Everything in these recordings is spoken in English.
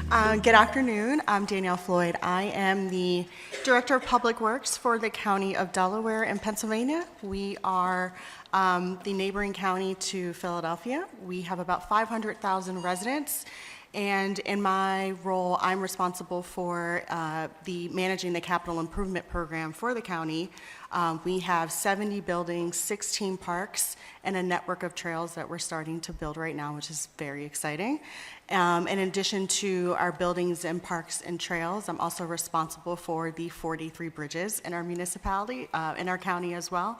Good afternoon. I'm Danielle Floyd. I am the Director of Public Works for the County of Delaware in Pennsylvania. We are the neighboring county to Philadelphia. We have about 500,000 residents, and in my role, I'm responsible for managing the capital improvement program for the county. We have 70 buildings, 16 parks, and a network of trails that we're starting to build right now, which is very exciting. In addition to our buildings and parks and trails, I'm also responsible for the 43 bridges in our municipality, in our county as well,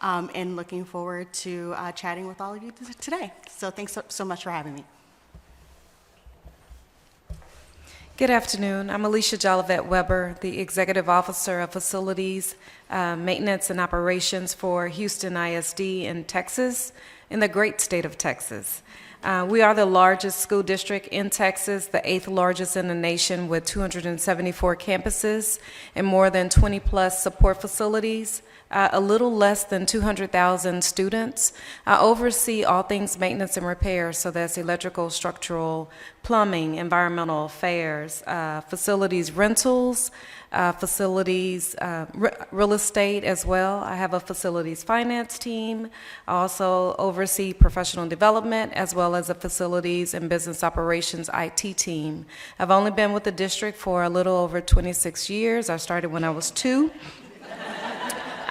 and looking forward to chatting with all of you today. So thanks so much for having me. Good afternoon. I'm Alicia Jolivet Weber, the Executive Officer of Facilities, Maintenance and Operations for Houston ISD in Texas, in the great state of Texas. We are the largest school district in Texas, the 8th largest in the nation, with 274 campuses and more than 20 plus support facilities, a little less than 200,000 students. I oversee all things maintenance and repair, so that's electrical, structural, plumbing, environmental affairs, facilities rentals, facilities, real estate as well. I have a facilities finance team. I also oversee professional development as well as a facilities and business operations IT team. I've only been with the district for a little over 26 years. I started when I was 2.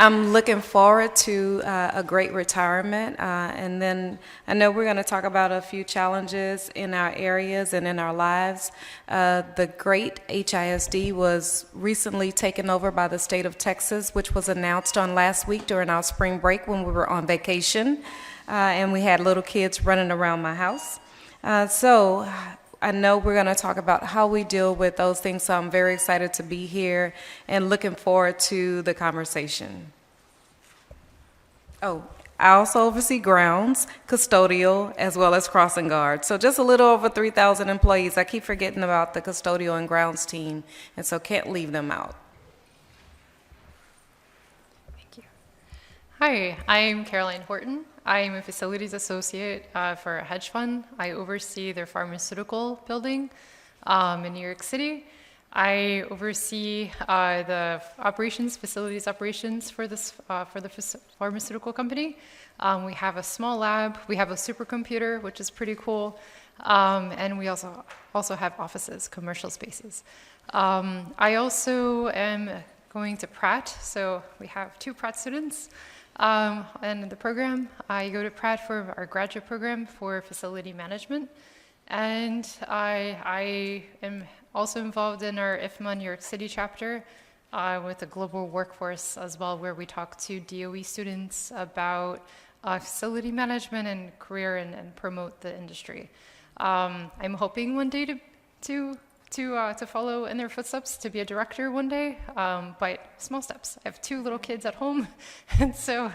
I'm looking forward to a great retirement, and then I know we're going to talk about a few challenges in our areas and in our lives. The great HISD was recently taken over by the state of Texas, which was announced on last week during our spring break when we were on vacation, and we had little kids running around my house. So I know we're going to talk about how we deal with those things, so I'm very excited to be here and looking forward to the conversation. Oh, I also oversee grounds, custodial, as well as crossing guard. So just a little over 3,000 employees. I keep forgetting about the custodial and grounds team, and so can't leave them out. Thank you. Hi, I'm Caroline Horton. I'm a facilities associate for a hedge fund. I oversee their pharmaceutical building in New York City. I oversee the facilities operations for this for the pharmaceutical company. We have a small lab. We have a supercomputer, which is pretty cool, and we also have offices, commercial spaces. I also am going to Pratt, so we have 2 Pratt students. And the program, I go to Pratt for our graduate program for facility management, and I am also involved in our IFMA New York City chapter with the global workforce as well, where we talk to DOE students about facility management and career and promote the industry. I'm hoping one day to follow in their footsteps, to be a director one day, but small steps. I have 2 little kids at home, and so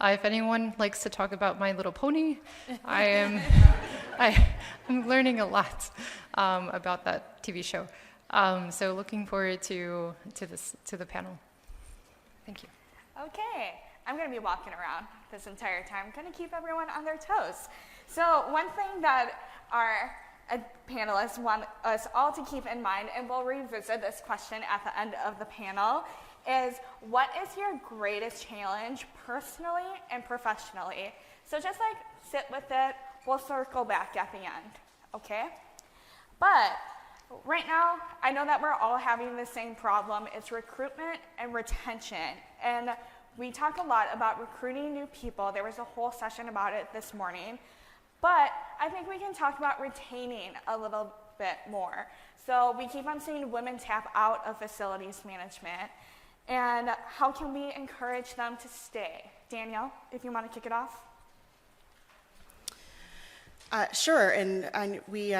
if anyone likes to talk about My Little Pony, I'm learning a lot about that TV show. So looking forward to the panel. Thank you. Okay, I'm going to be walking around this entire time. I'm going to keep everyone on their toes. So one thing that our panelists want us all to keep in mind, and we'll revisit this question at the end of the panel, is what is your greatest challenge personally and professionally? So just like sit with it, we'll circle back at the end, okay? But right now, I know that we're all having the same problem. It's recruitment and retention. And we talk a lot about recruiting new people. There was a whole session about it this morning. But I think we can talk about retaining a little bit more. So we keep on seeing women tap out of facilities management. And how can we encourage them to stay? Danielle, if you want to kick it off. Sure, and we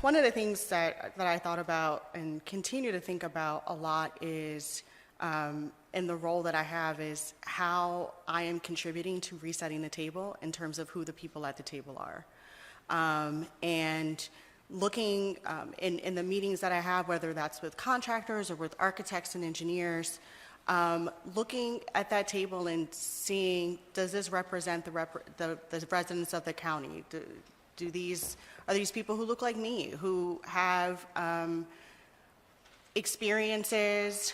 one of the things that I thought about and continue to think about a lot is, in the role that I have, is how I am contributing to resetting the table in terms of who the people at the table are. And looking in the meetings that I have, whether that's with contractors or with architects and engineers, looking at that table and seeing, does this represent the residents of the county? Are these people who look like me, who have experiences,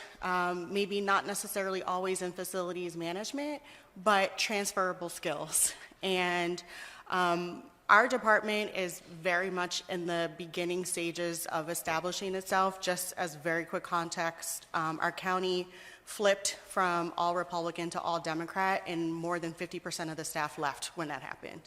maybe not necessarily always in facilities management, but transferable skills. And our department is very much in the beginning stages of establishing itself. Just as very quick context, our county flipped from all Republican to all Democrat, and more than 50% of the staff left when that happened.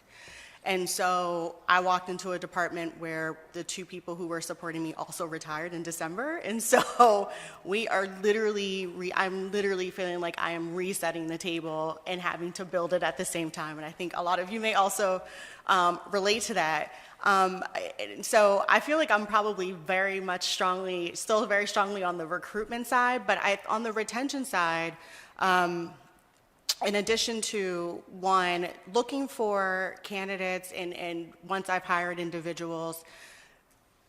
And so I walked into a department where the two people who were supporting me also retired in December. And so we are I'm literally feeling like I am resetting the table and having to build it at the same time. And I think a lot of you may also relate to that. So I feel like I'm probably still very strongly on the recruitment side, but on the retention side, in addition to, one, looking for candidates and once I've hired individuals,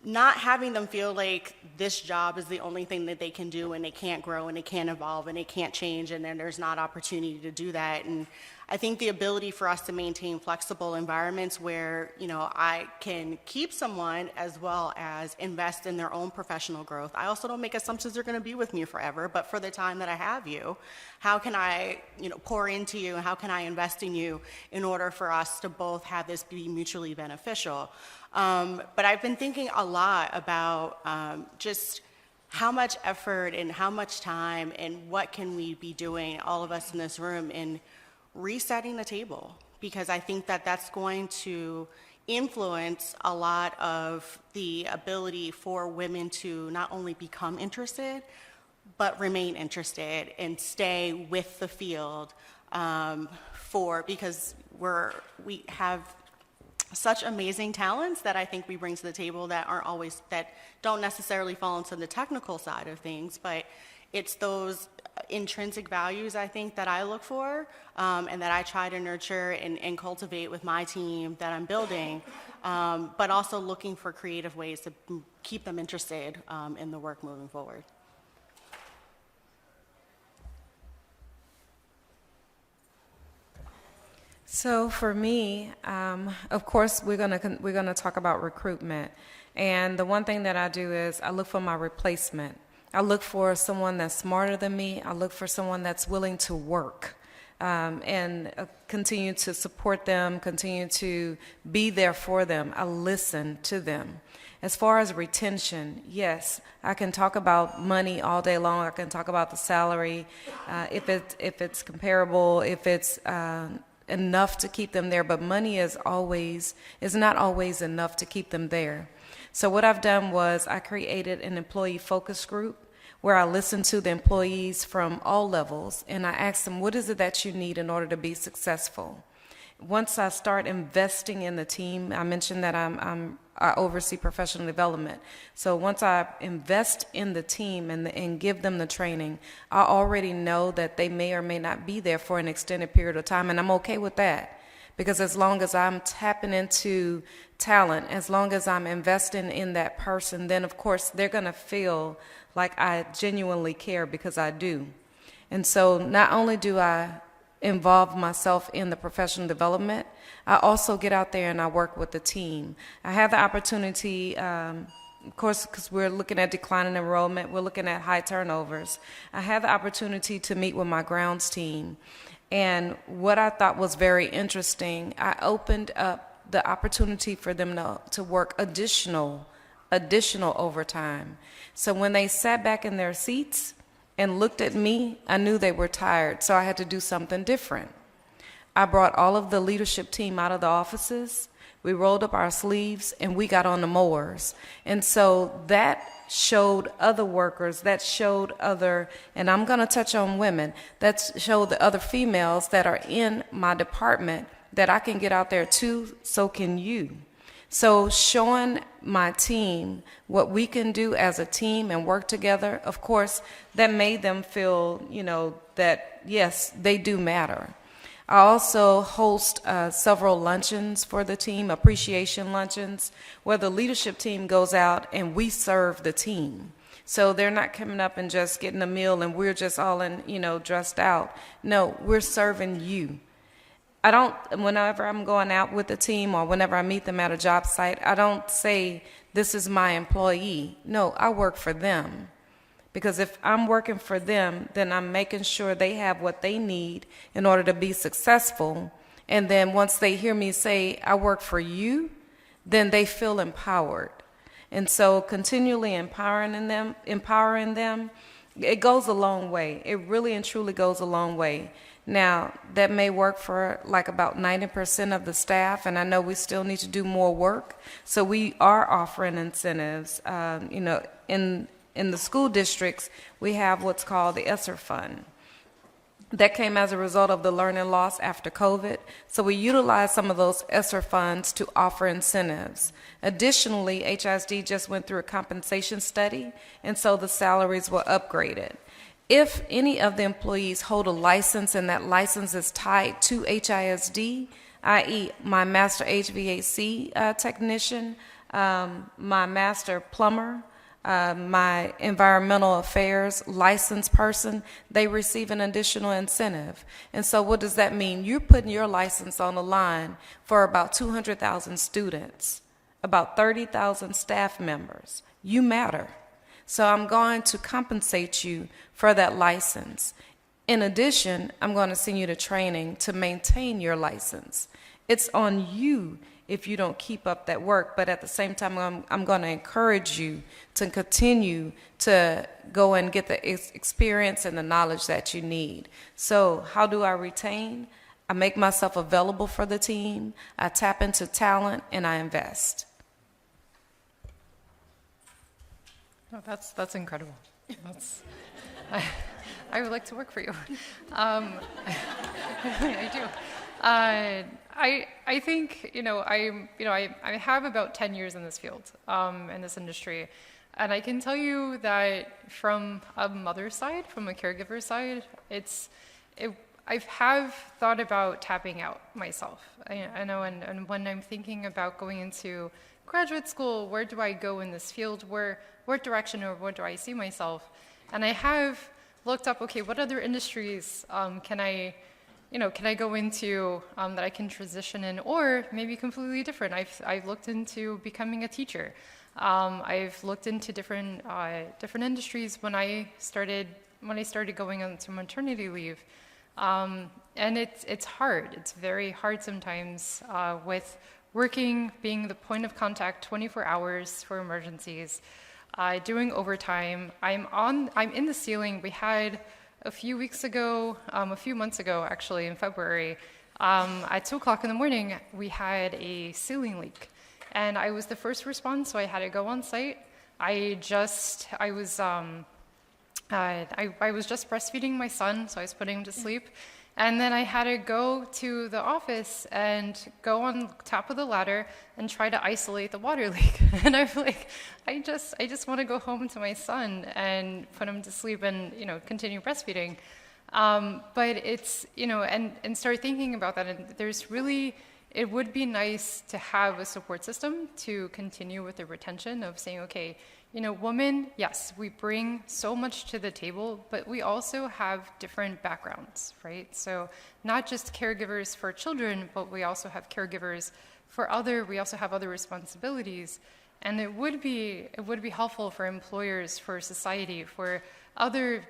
not having them feel like this job is the only thing that they can do and they can't grow and they can't evolve and they can't change and then there's not opportunity to do that. And I think the ability for us to maintain flexible environments where, I can keep someone as well as invest in their own professional growth. I also don't make assumptions they're going to be with me forever, but for the time that I have you, how can I, pour into you, and how can I invest in you in order for us to both have this be mutually beneficial? But I've been thinking a lot about just how much effort and how much time and what can we be doing, all of us in this room, in resetting the table, because I think that that's going to influence a lot of the ability for women to not only become interested, but remain interested and stay with the field because we have such amazing talents that I think we bring to the table that don't necessarily fall into the technical side of things, but it's those intrinsic values, I think, that I look for and that I try to nurture and cultivate with my team that I'm building, but also looking for creative ways to keep them interested in the work moving forward. So for me, of course, we're gonna talk about recruitment, and the one thing that I do is I look for my replacement. I look for someone that's smarter than me. I look for someone that's willing to work and continue to support them, continue to be there for them. I listen to them. As far as retention, yes, I can talk about money all day long. I can talk about the salary, if it's comparable, if it's enough to keep them there, but money is not always enough to keep them there. So what I've done was I created an employee focus group where I listen to the employees from all levels and I ask them, what is it that you need in order to be successful? Once I start investing in the team, I mentioned that I oversee professional development. So once I invest in the team and give them the training, I already know that they may or may not be there for an extended period of time, and I'm okay with that. Because as long as I'm tapping into talent, as long as I'm investing in that person, then of course they're going to feel like I genuinely care, because I do. And so not only do I involve myself in the professional development, I also get out there and I work with the team. I have the opportunity, of course, because we're looking at declining enrollment, we're looking at high turnovers. I have the opportunity to meet with my grounds team. And what I thought was very interesting, I opened up the opportunity for them to work additional overtime. So when they sat back in their seats and looked at me, I knew they were tired, so I had to do something different. I brought all of the leadership team out of the offices, we rolled up our sleeves, and we got on the mowers. And so that showed other workers, and I'm going to touch on women, that showed the other females that are in my department that I can get out there too, so can you. So showing my team what we can do as a team and work together, of course, that made them feel, that yes, they do matter. I also host several luncheons for the team, appreciation luncheons, where the leadership team goes out and we serve the team. So they're not coming up and just getting a meal and we're just all in, dressed out. No, we're serving you. I don't, whenever I'm going out with the team or whenever I meet them at a job site, I don't say, this is my employee. No, I work for them. Because if I'm working for them, then I'm making sure they have what they need in order to be successful. And then once they hear me say, I work for you, then they feel empowered. And so continually empowering them, it goes a long way. It really and truly goes a long way. Now, that may work for like about 90% of the staff, and I know we still need to do more work. So we are offering incentives. In the school districts, we have what's called the ESSER Fund. That came as a result of the learning loss after COVID. So we utilize some of those ESSER funds to offer incentives. Additionally, HISD just went through a compensation study, and so the salaries were upgraded. If any of the employees hold a license and that license is tied to HISD, i.e. my master HVAC technician, my master plumber, my environmental affairs licensed person, they receive an additional incentive. And so what does that mean? You're putting your license on the line for about 200,000 students, about 30,000 staff members. You matter. So I'm going to compensate you for that license. In addition, I'm going to send you to training to maintain your license. It's on you if you don't keep up that work, but at the same time, I'm going to encourage you to continue to go and get the experience and the knowledge that you need. So how do I retain? I make myself available for the team, I tap into talent, and I invest. Oh, that's incredible. I would like to work for you. I do. I think I have about 10 years in this field, in this industry, and I can tell you that from a mother's side, from a caregiver side, I have thought about tapping out myself. I know, and when I'm thinking about going into graduate school, where do I go in this field? What direction or what do I see myself? And I have looked up, okay, what other industries can I go into that I can transition in, or maybe completely different. I've looked into becoming a teacher. I've looked into different industries when I started going into maternity leave, and it's hard. It's very hard sometimes with working, being the point of contact 24 hours for emergencies, doing overtime. I'm in the ceiling. We had a few months ago, actually, in February, at 2 o'clock in the morning, we had a ceiling leak. And I was the first response, so I had to go on site. I was just breastfeeding my son, so I was putting him to sleep. And then I had to go to the office and go on top of the ladder and try to isolate the water leak. And I'm like, I just want to go home to my son and put him to sleep and, continue breastfeeding. But it's, and start thinking about that. And it would be nice to have a support system to continue with the retention of saying, okay, women, yes, we bring so much to the table, but we also have different backgrounds, right? So not just caregivers for children, but we also have caregivers we also have other responsibilities. And it would be helpful for employers, for society, for other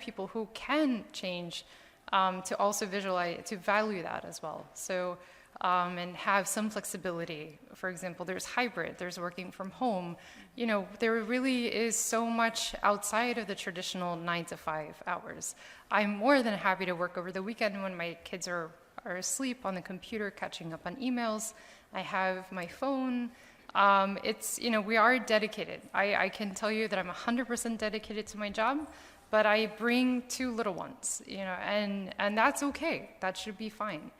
people who can change, to also to value that as well. So, and have some flexibility. For example, there's hybrid, there's working from home. There really is so much outside of the traditional 9 to 5 hours. I'm more than happy to work over the weekend when my kids are asleep on the computer, catching up on emails. I have my phone. We are dedicated. I can tell you that I'm 100% dedicated to my job, but I bring 2 little ones, and that's okay. That should be fine.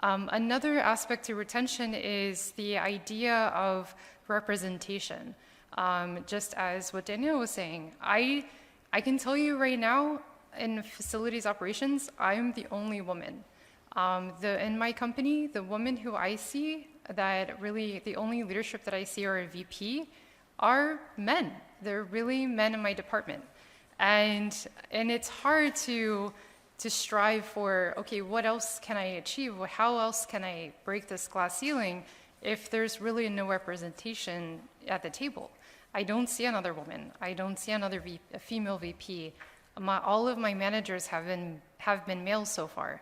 Another aspect to retention is the idea of representation. Just as what Danielle was saying, I can tell you right now, in facilities operations, I'm the only woman. In my company, the women who I see, the only leadership that I see are a VP, are men. They're really men in my department. And it's hard to to strive for, okay, what else can I achieve? How else can I break this glass ceiling if there's really no representation at the table? I don't see another woman. I don't see another a female VP. All of my managers have been male so far.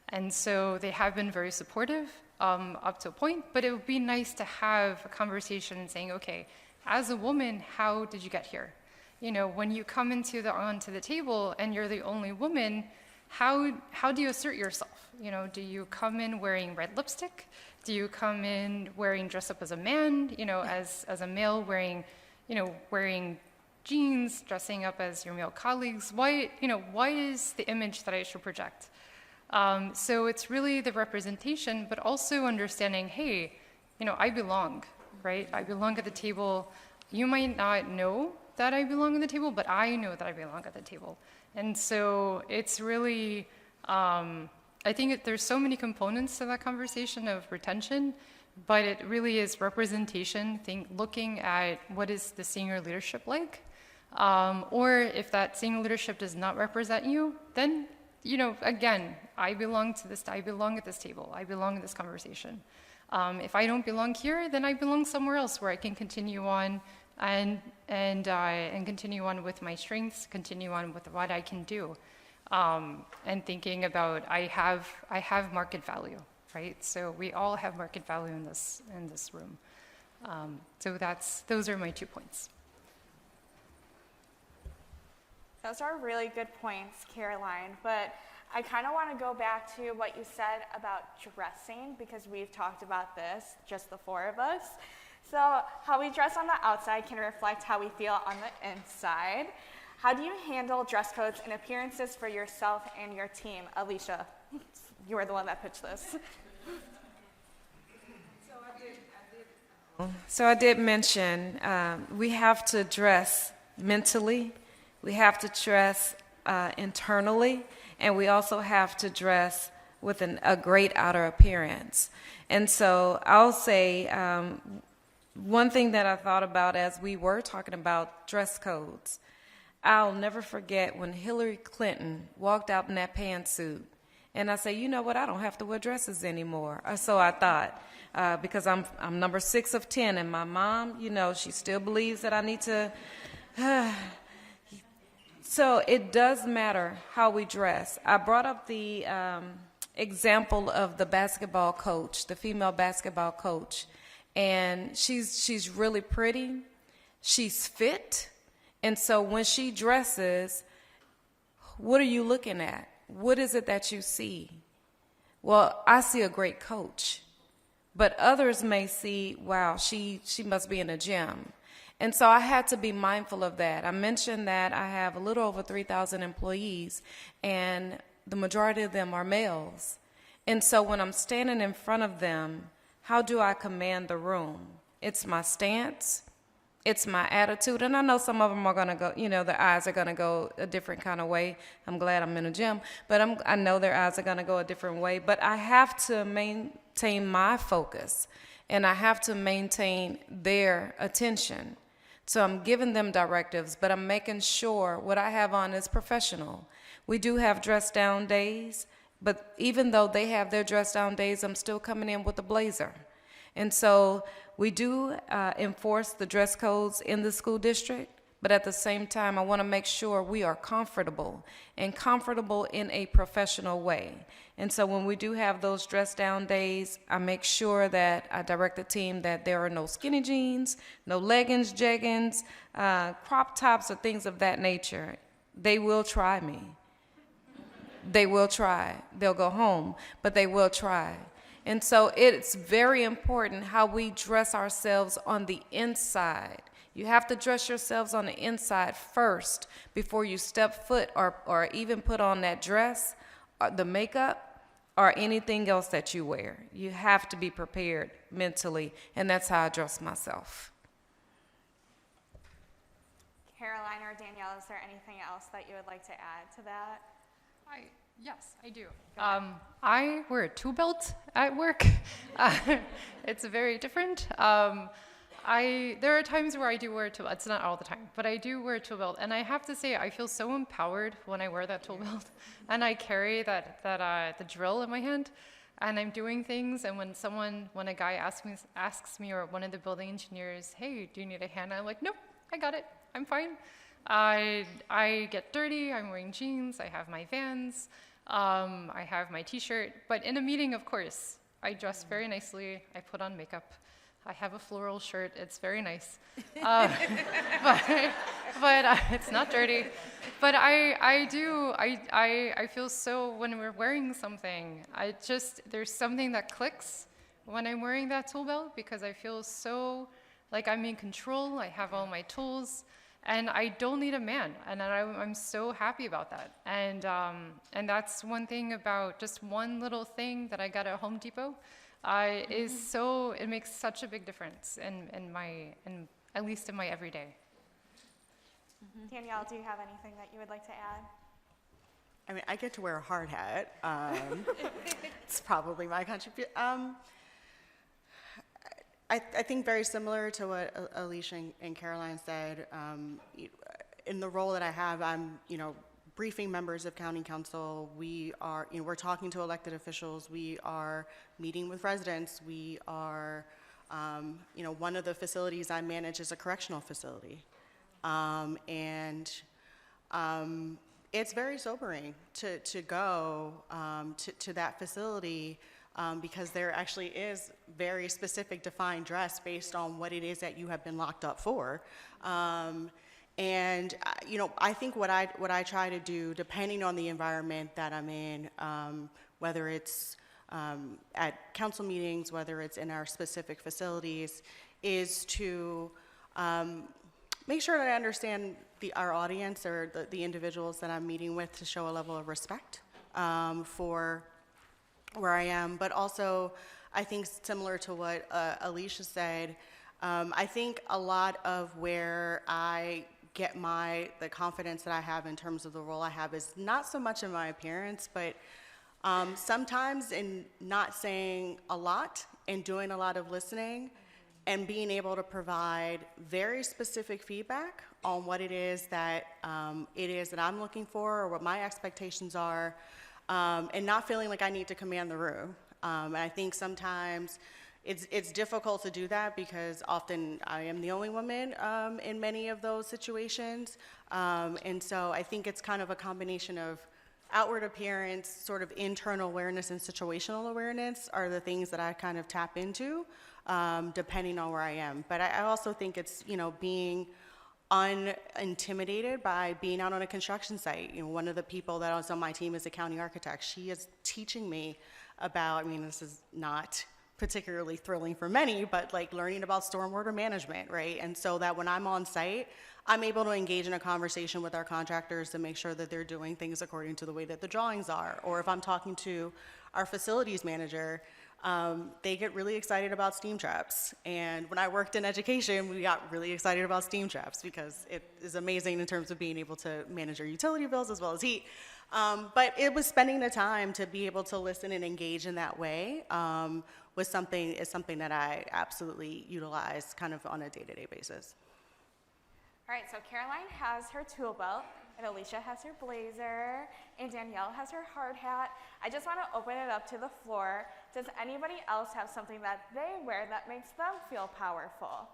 And so they have been very supportive up to a point, but it would be nice to have a conversation saying, okay, as a woman, how did you get here? You know, when you come onto the table and you're the only woman, how do you assert yourself? You know, do you come in wearing red lipstick? Do you come in dress up as a man? You know, as a male wearing jeans, dressing up as your male colleagues? Why is the image that I should project? So it's really the representation, but also understanding, hey, you know, I belong, right? I belong at the table. You might not know that I belong at the table, but I know that I belong at the table. And so it's really, I think there's so many components to that conversation of retention, but it really is representation, looking at what is the senior leadership like, or if that senior leadership does not represent you, then, you know, again, I belong at this table, I belong in this conversation. If I don't belong here, then I belong somewhere else where I can continue on and continue on with my strengths, continue on with what I can do, and thinking about I have market value, right? So we all have market value in this room. So those are my 2 points. Those are really good points, Caroline, but I kind of want to go back to what you said about dressing, because we've talked about this, just the 4 of us. So how we dress on the outside can reflect how we feel on the inside. How do you handle dress codes and appearances for yourself and your team? Alicia, you were the one that pitched this. So I did mention we have to dress mentally, we have to dress internally, and we also have to dress with a great outer appearance. And so I'll say one thing that I thought about as we were talking about dress codes, I'll never forget when Hillary Clinton walked out in that pantsuit. And I say, you know what, I don't have to wear dresses anymore. Or so I thought, because I'm number 6 of 10, and my mom, you know, she still believes that I need to. So it does matter how we dress. I brought up the example of the basketball coach, the female basketball coach, and she's really pretty, she's fit, and so when she dresses, what are you looking at? What is it that you see? Well, I see a great coach, but others may see, wow, she must be in a gym. And so I had to be mindful of that. I mentioned that I have a little over 3,000 employees, and the majority of them are males. And so when I'm standing in front of them, how do I command the room? It's my stance, it's my attitude, and I know some of them are going to go, you know, their eyes are going to go a different kind of way. I'm glad I'm in a gym, but I know their eyes are going to go a different way. But I have to maintain my focus, and I have to maintain their attention. So I'm giving them directives, but I'm making sure what I have on is professional. We do have dress down days, but even though they have their dress down days, I'm still coming in with a blazer. And so we do enforce the dress codes in the school district, but at the same time, I want to make sure we are comfortable, and comfortable in a professional way. And so when we do have those dress down days, I make sure that I direct the team that there are no skinny jeans, no leggings, jeggings, crop tops, or things of that nature. They will try me. They will try. They'll go home, but they will try. And so it's very important how we dress ourselves on the inside. You have to dress yourselves on the inside first before you step foot or even put on that dress, or the makeup, or anything else that you wear. You have to be prepared mentally, and that's how I dress myself. Caroline or Danielle, is there anything else that you would like to add to that? Yes, I do. I wear a 2 belt at work. It's very different. there are times where I do wear a tool belt. It's not all the time, but I do wear a tool belt. And I have to say, I feel so empowered when I wear that tool belt. And I carry the drill in my hand, and I'm doing things. And when a guy asks me, or one of the building engineers, hey, do you need a hand? I'm like, nope, I got it. I'm fine. I get dirty. I'm wearing jeans. I have my Vans. I have my T-shirt. But in a meeting, of course, I dress very nicely. I put on makeup. I have a floral shirt. It's very nice, but it's not dirty. But I feel so, when we're wearing something, there's something that clicks when I'm wearing that tool belt, because I feel so like I'm in control. I have all my tools, and I don't need a man, and I'm so happy about that. And that's one thing about just one little thing that I got at Home Depot. It makes such a big difference at least in my everyday. Danielle, do you have anything that you would like to add? I mean, I get to wear a hard hat. It's probably my contribution. I think very similar to what Alicia and Caroline said. In the role that I have, I'm, briefing members of county council. We are, we're talking to elected officials. We are meeting with residents. We are, one of the facilities I manage is a correctional facility. It's very sobering to go to that facility because there actually is very specific defined dress based on what it is that you have been locked up for. I think what I try to do, depending on the environment that I'm in, whether it's at council meetings, whether it's in our specific facilities, is to make sure that I understand our audience or the individuals that I'm meeting with, to show a level of respect for where I am. But also, I think similar to what Alicia said, I think a lot of where I get the confidence that I have in terms of the role I have is not so much in my appearance, but sometimes in not saying a lot and doing a lot of listening and being able to provide very specific feedback on what it is that I'm looking for, or what my expectations are, and not feeling like I need to command the room. And I think sometimes it's difficult to do that because often I am the only woman in many of those situations. And so I think it's kind of a combination of outward appearance, sort of internal awareness, and situational awareness are the things that I kind of tap into depending on where I am. But I also think it's, being unintimidated by being out on a construction site. One of the people that was on my team is a county architect. She is teaching me about, this is not particularly thrilling for many, but like learning about stormwater management, right? And so that when I'm on site, I'm able to engage in a conversation with our contractors to make sure that they're doing things according to the way that the drawings are. Or if I'm talking to our facilities manager, they get really excited about steam traps. And when I worked in education, we got really excited about steam traps because it is amazing in terms of being able to manage your utility bills as well as heat. But it was spending the time to be able to listen and engage in that way is something that I absolutely utilize kind of on a day-to-day basis. All right, so Caroline has her tool belt, and Alicia has her blazer, and Danielle has her hard hat. I just want to open it up to the floor. Does anybody else have something that they wear that makes them feel powerful?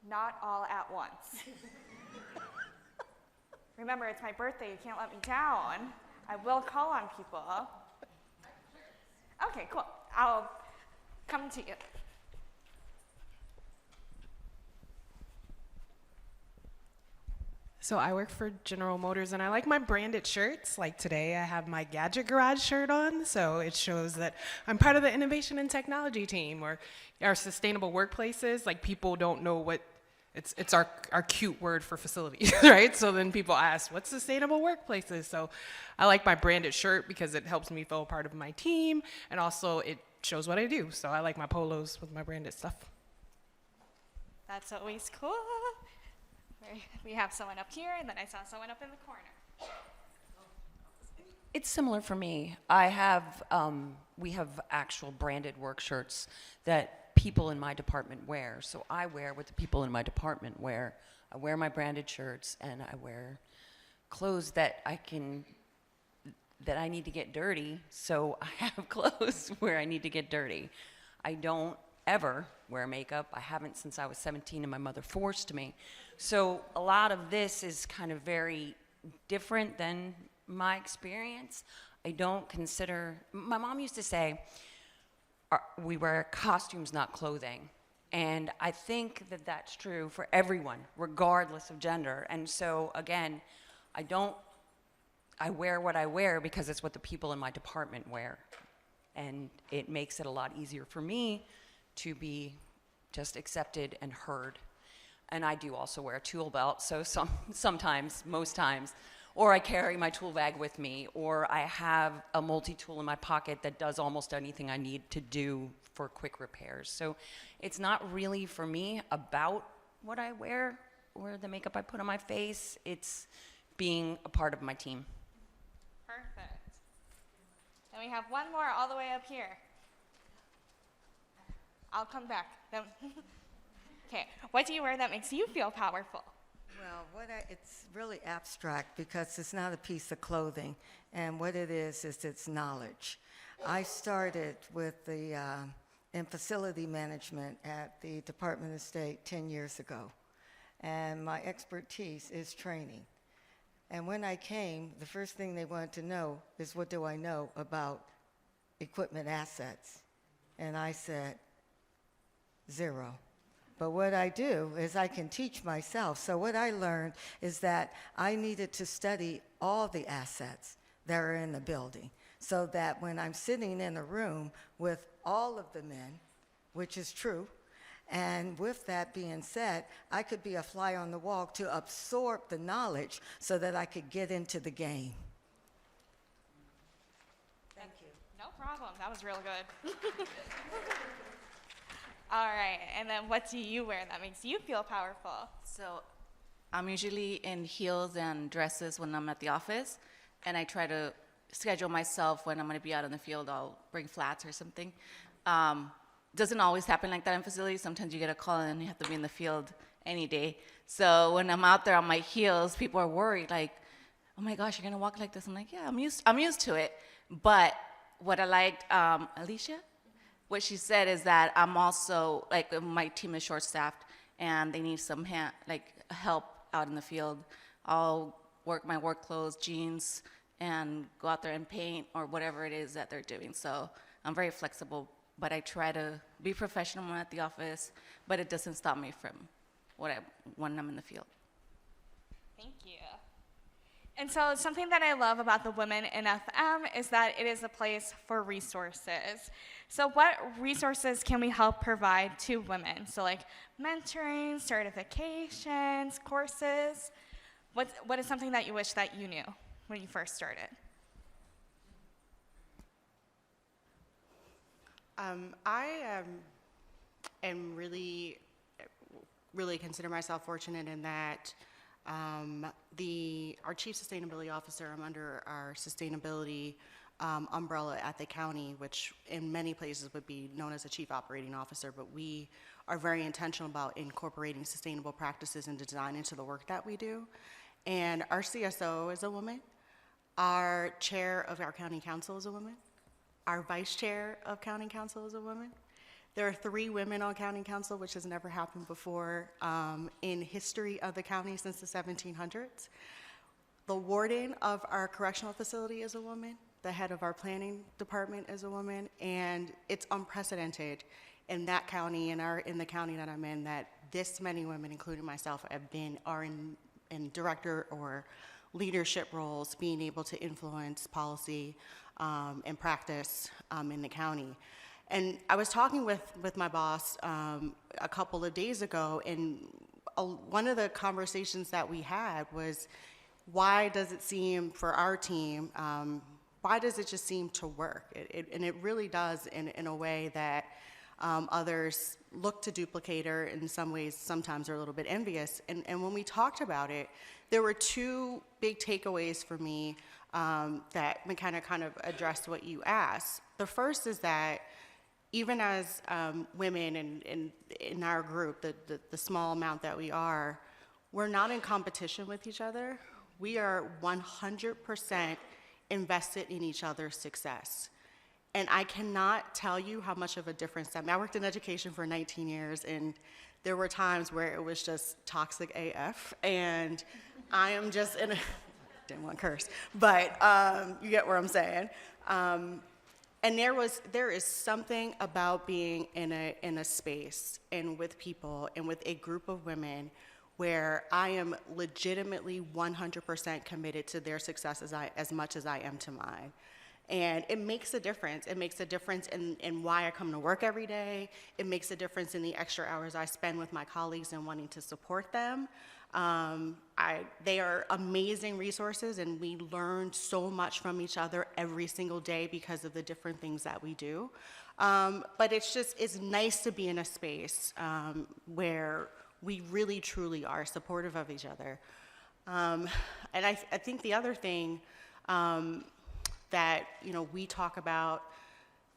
Not all at once. Remember, it's my birthday. You can't let me down. I will call on people. Okay, cool. I'll come to you. So I work for General Motors, and I like my branded shirts. Like today, I have my Gadget Garage shirt on, so it shows that I'm part of the innovation and technology team, or our sustainable workplaces. Like people don't know what it's our cute word for facilities, right? So then people ask, what's sustainable workplaces? So I like my branded shirt because it helps me feel part of my team, and also it shows what I do. So I like my polos with my branded stuff. That's always cool. We have someone up here, and then I saw someone up in the corner. It's similar for me. We have actual branded work shirts that people in my department wear. So I wear what the people in my department wear. I wear my branded shirts, and I wear clothes that I need to get dirty, so I have clothes where I need to get dirty. I don't ever wear makeup. I haven't since I was 17 and my mother forced me. So a lot of this is kind of very different than my experience. I don't consider, my mom used to say, we wear costumes, not clothing. And I think that that's true for everyone, regardless of gender. And so again, I wear what I wear because it's what the people in my department wear. And it makes it a lot easier for me to be just accepted and heard. And I do also wear a tool belt, so sometimes, most times, or I carry my tool bag with me, or I have a multi-tool in my pocket that does almost anything I need to do for quick repairs. So it's not really for me about what I wear or the makeup I put on my face. It's being a part of my team. Perfect. And we have one more all the way up here. I'll come back. Okay, what do you wear that makes you feel powerful? Well, it's really abstract because it's not a piece of clothing, and what it is it's knowledge. I started with in facility management at the Department of State 10 years ago, and my expertise is training. And when I came, the first thing they wanted to know is, what do I know about equipment assets? And I said, 0. But what I do is I can teach myself. So what I learned is that I needed to study all the assets that are in the building, so that when I'm sitting in a room with all of the men, which is true, and with that being said, I could be a fly on the wall to absorb the knowledge so that I could get into the game. Thank you. No problem. That was real good. All right, and then what do you wear that makes you feel powerful? So I'm usually in heels and dresses when I'm at the office, and I try to schedule myself when I'm going to be out in the field. I'll bring flats or something. Doesn't always happen like that in facilities. Sometimes you get a call and you have to be in the field any day. So when I'm out there on my heels, people are worried, like, oh my gosh, you're going to walk like this? I'm like, yeah, I'm used to it. But what I liked, Alicia, what she said is that I'm also, like, my team is short-staffed and they need some help out in the field. I'll work my work clothes, jeans, and go out there and paint or whatever it is that they're doing. So I'm very flexible, but I try to be professional when I'm at the office, but it doesn't stop me from when I'm in the field. Thank you. And so something that I love about the Women in FM is that it is a place for resources. So what resources can we help provide to women? So like mentoring, certifications, courses. What is something that you wish that you knew when you first started? I am really consider myself fortunate in that our chief sustainability officer, I'm under our sustainability umbrella at the county, which in many places would be known as a chief operating officer, but we are very intentional about incorporating sustainable practices and design into the work that we do. And our CSO is a woman. Our chair of our county council is a woman. Our vice chair of county council is a woman. There are 3 women on county council, which has never happened before in history of the county since the 1700s. The warden of our correctional facility is a woman. The head of our planning department is a woman. And it's unprecedented in that county and in the county that I'm in that this many women, including myself, are in director or leadership roles, being able to influence policy and practice in the county. And I was talking with my boss a couple of days ago, and one of the conversations that we had was, why does it seem for our team, why does it just seem to work? And it really does in a way that others look to duplicate, or in some ways sometimes are a little bit envious. And when we talked about it, there were 2 big takeaways for me that kind of addressed what you asked. The first is that even as women in our group, the small amount that we are, we're not in competition with each other. We are 100% invested in each other's success. And I cannot tell you how much of a difference that made. I worked in education for 19 years, and there were times where it was just toxic AF, and I am just in a, didn't want to curse, but you get what I'm saying. And there is something about being in a space and with people and with a group of women where I am legitimately 100% committed to their success as much as I am to mine. And it makes a difference. It makes a difference in why I come to work every day. It makes a difference in the extra hours I spend with my colleagues and wanting to support them. They are amazing resources, and we learn so much from each other every single day because of the different things that we do. But it's nice to be in a space where we really, truly are supportive of each other. And I think the other thing that we talk about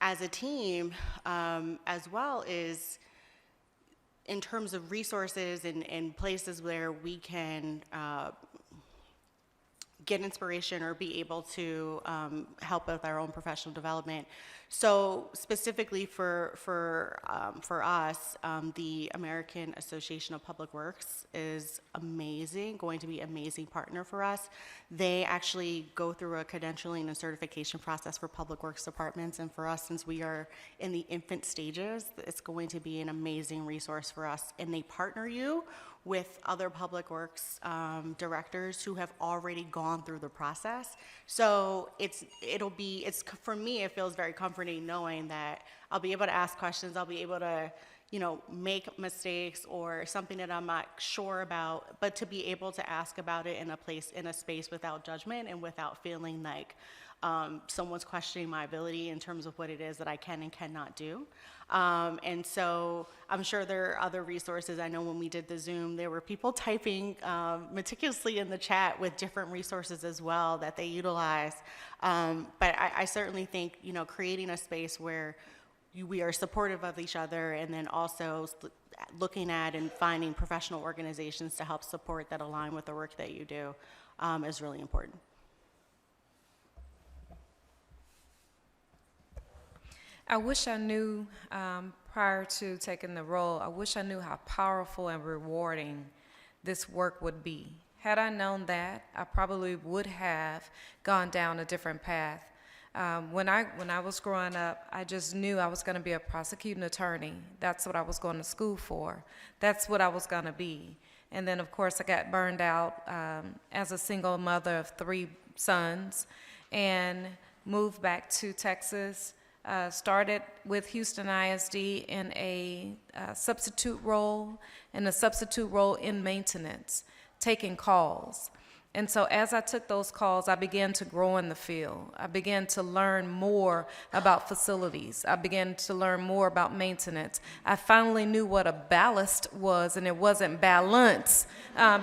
as a team as well is in terms of resources and places where we can get inspiration or be able to help with our own professional development. So specifically for us, the American Association of Public Works is amazing, going to be an amazing partner for us. They actually go through a credentialing and certification process for public works departments, and for us, since we are in the infant stages, it's going to be an amazing resource for us. And they partner you with other public works directors who have already gone through the process. So for me, it feels very comforting knowing that I'll be able to ask questions, I'll be able to, make mistakes or something that I'm not sure about, but to be able to ask about it in a space without judgment and without feeling like someone's questioning my ability in terms of what it is that I can and cannot do. And so I'm sure there are other resources. I know when we did the Zoom, there were people typing meticulously in the chat with different resources as well that they utilize. But I certainly think, creating a space where we are supportive of each other, and then also looking at and finding professional organizations to help support that align with the work that you do is really important. I wish I knew, prior to taking the role, I wish I knew how powerful and rewarding this work would be. Had I known that, I probably would have gone down a different path. When I was growing up, I just knew I was going to be a prosecuting attorney. That's what I was going to school for. That's what I was going to be. And then, of course, I got burned out as a single mother of 3 sons and moved back to Texas. Started with Houston ISD in a substitute role, in maintenance, taking calls. And so as I took those calls, I began to grow in the field. I began to learn more about facilities. I began to learn more about maintenance. I finally knew what a ballast was, and it wasn't balance,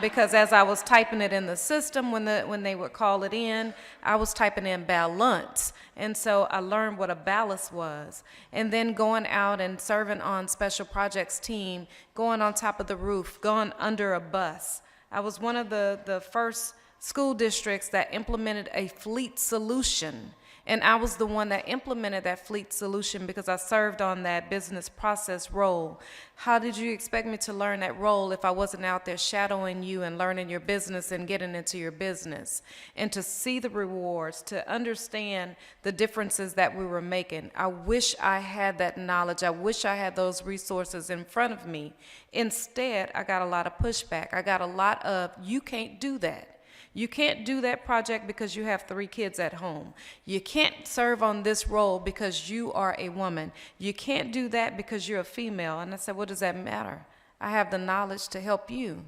because as I was typing it in the system, when they would call it in, I was typing in balance. And so I learned what a ballast was. And then going out and serving on special projects team, going on top of the roof, going under a bus. I was one of the first school districts that implemented a fleet solution. And I was the one that implemented that fleet solution because I served on that business process role. How did you expect me to learn that role if I wasn't out there shadowing you and learning your business and getting into your business? And to see the rewards, to understand the differences that we were making. I wish I had that knowledge. I wish I had those resources in front of me. Instead, I got a lot of pushback. I got a lot of, you can't do that. You can't do that project because you have 3 kids at home. You can't serve on this role because you are a woman. You can't do that because you're a female. And I said, what does that matter? I have the knowledge to help you.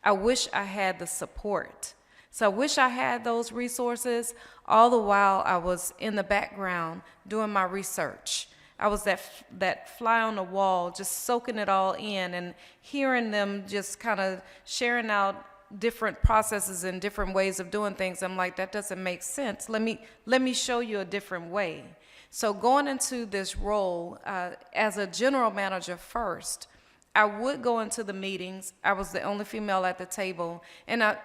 I wish I had the support. So I wish I had those resources. All the while I was in the background doing my research. I was that fly on the wall, just soaking it all in and hearing them just kind of sharing out different processes and different ways of doing things. I'm like, that doesn't make sense. Let me show you a different way. So going into this role as a general manager first, I would go into the meetings. I was the only female at the table. And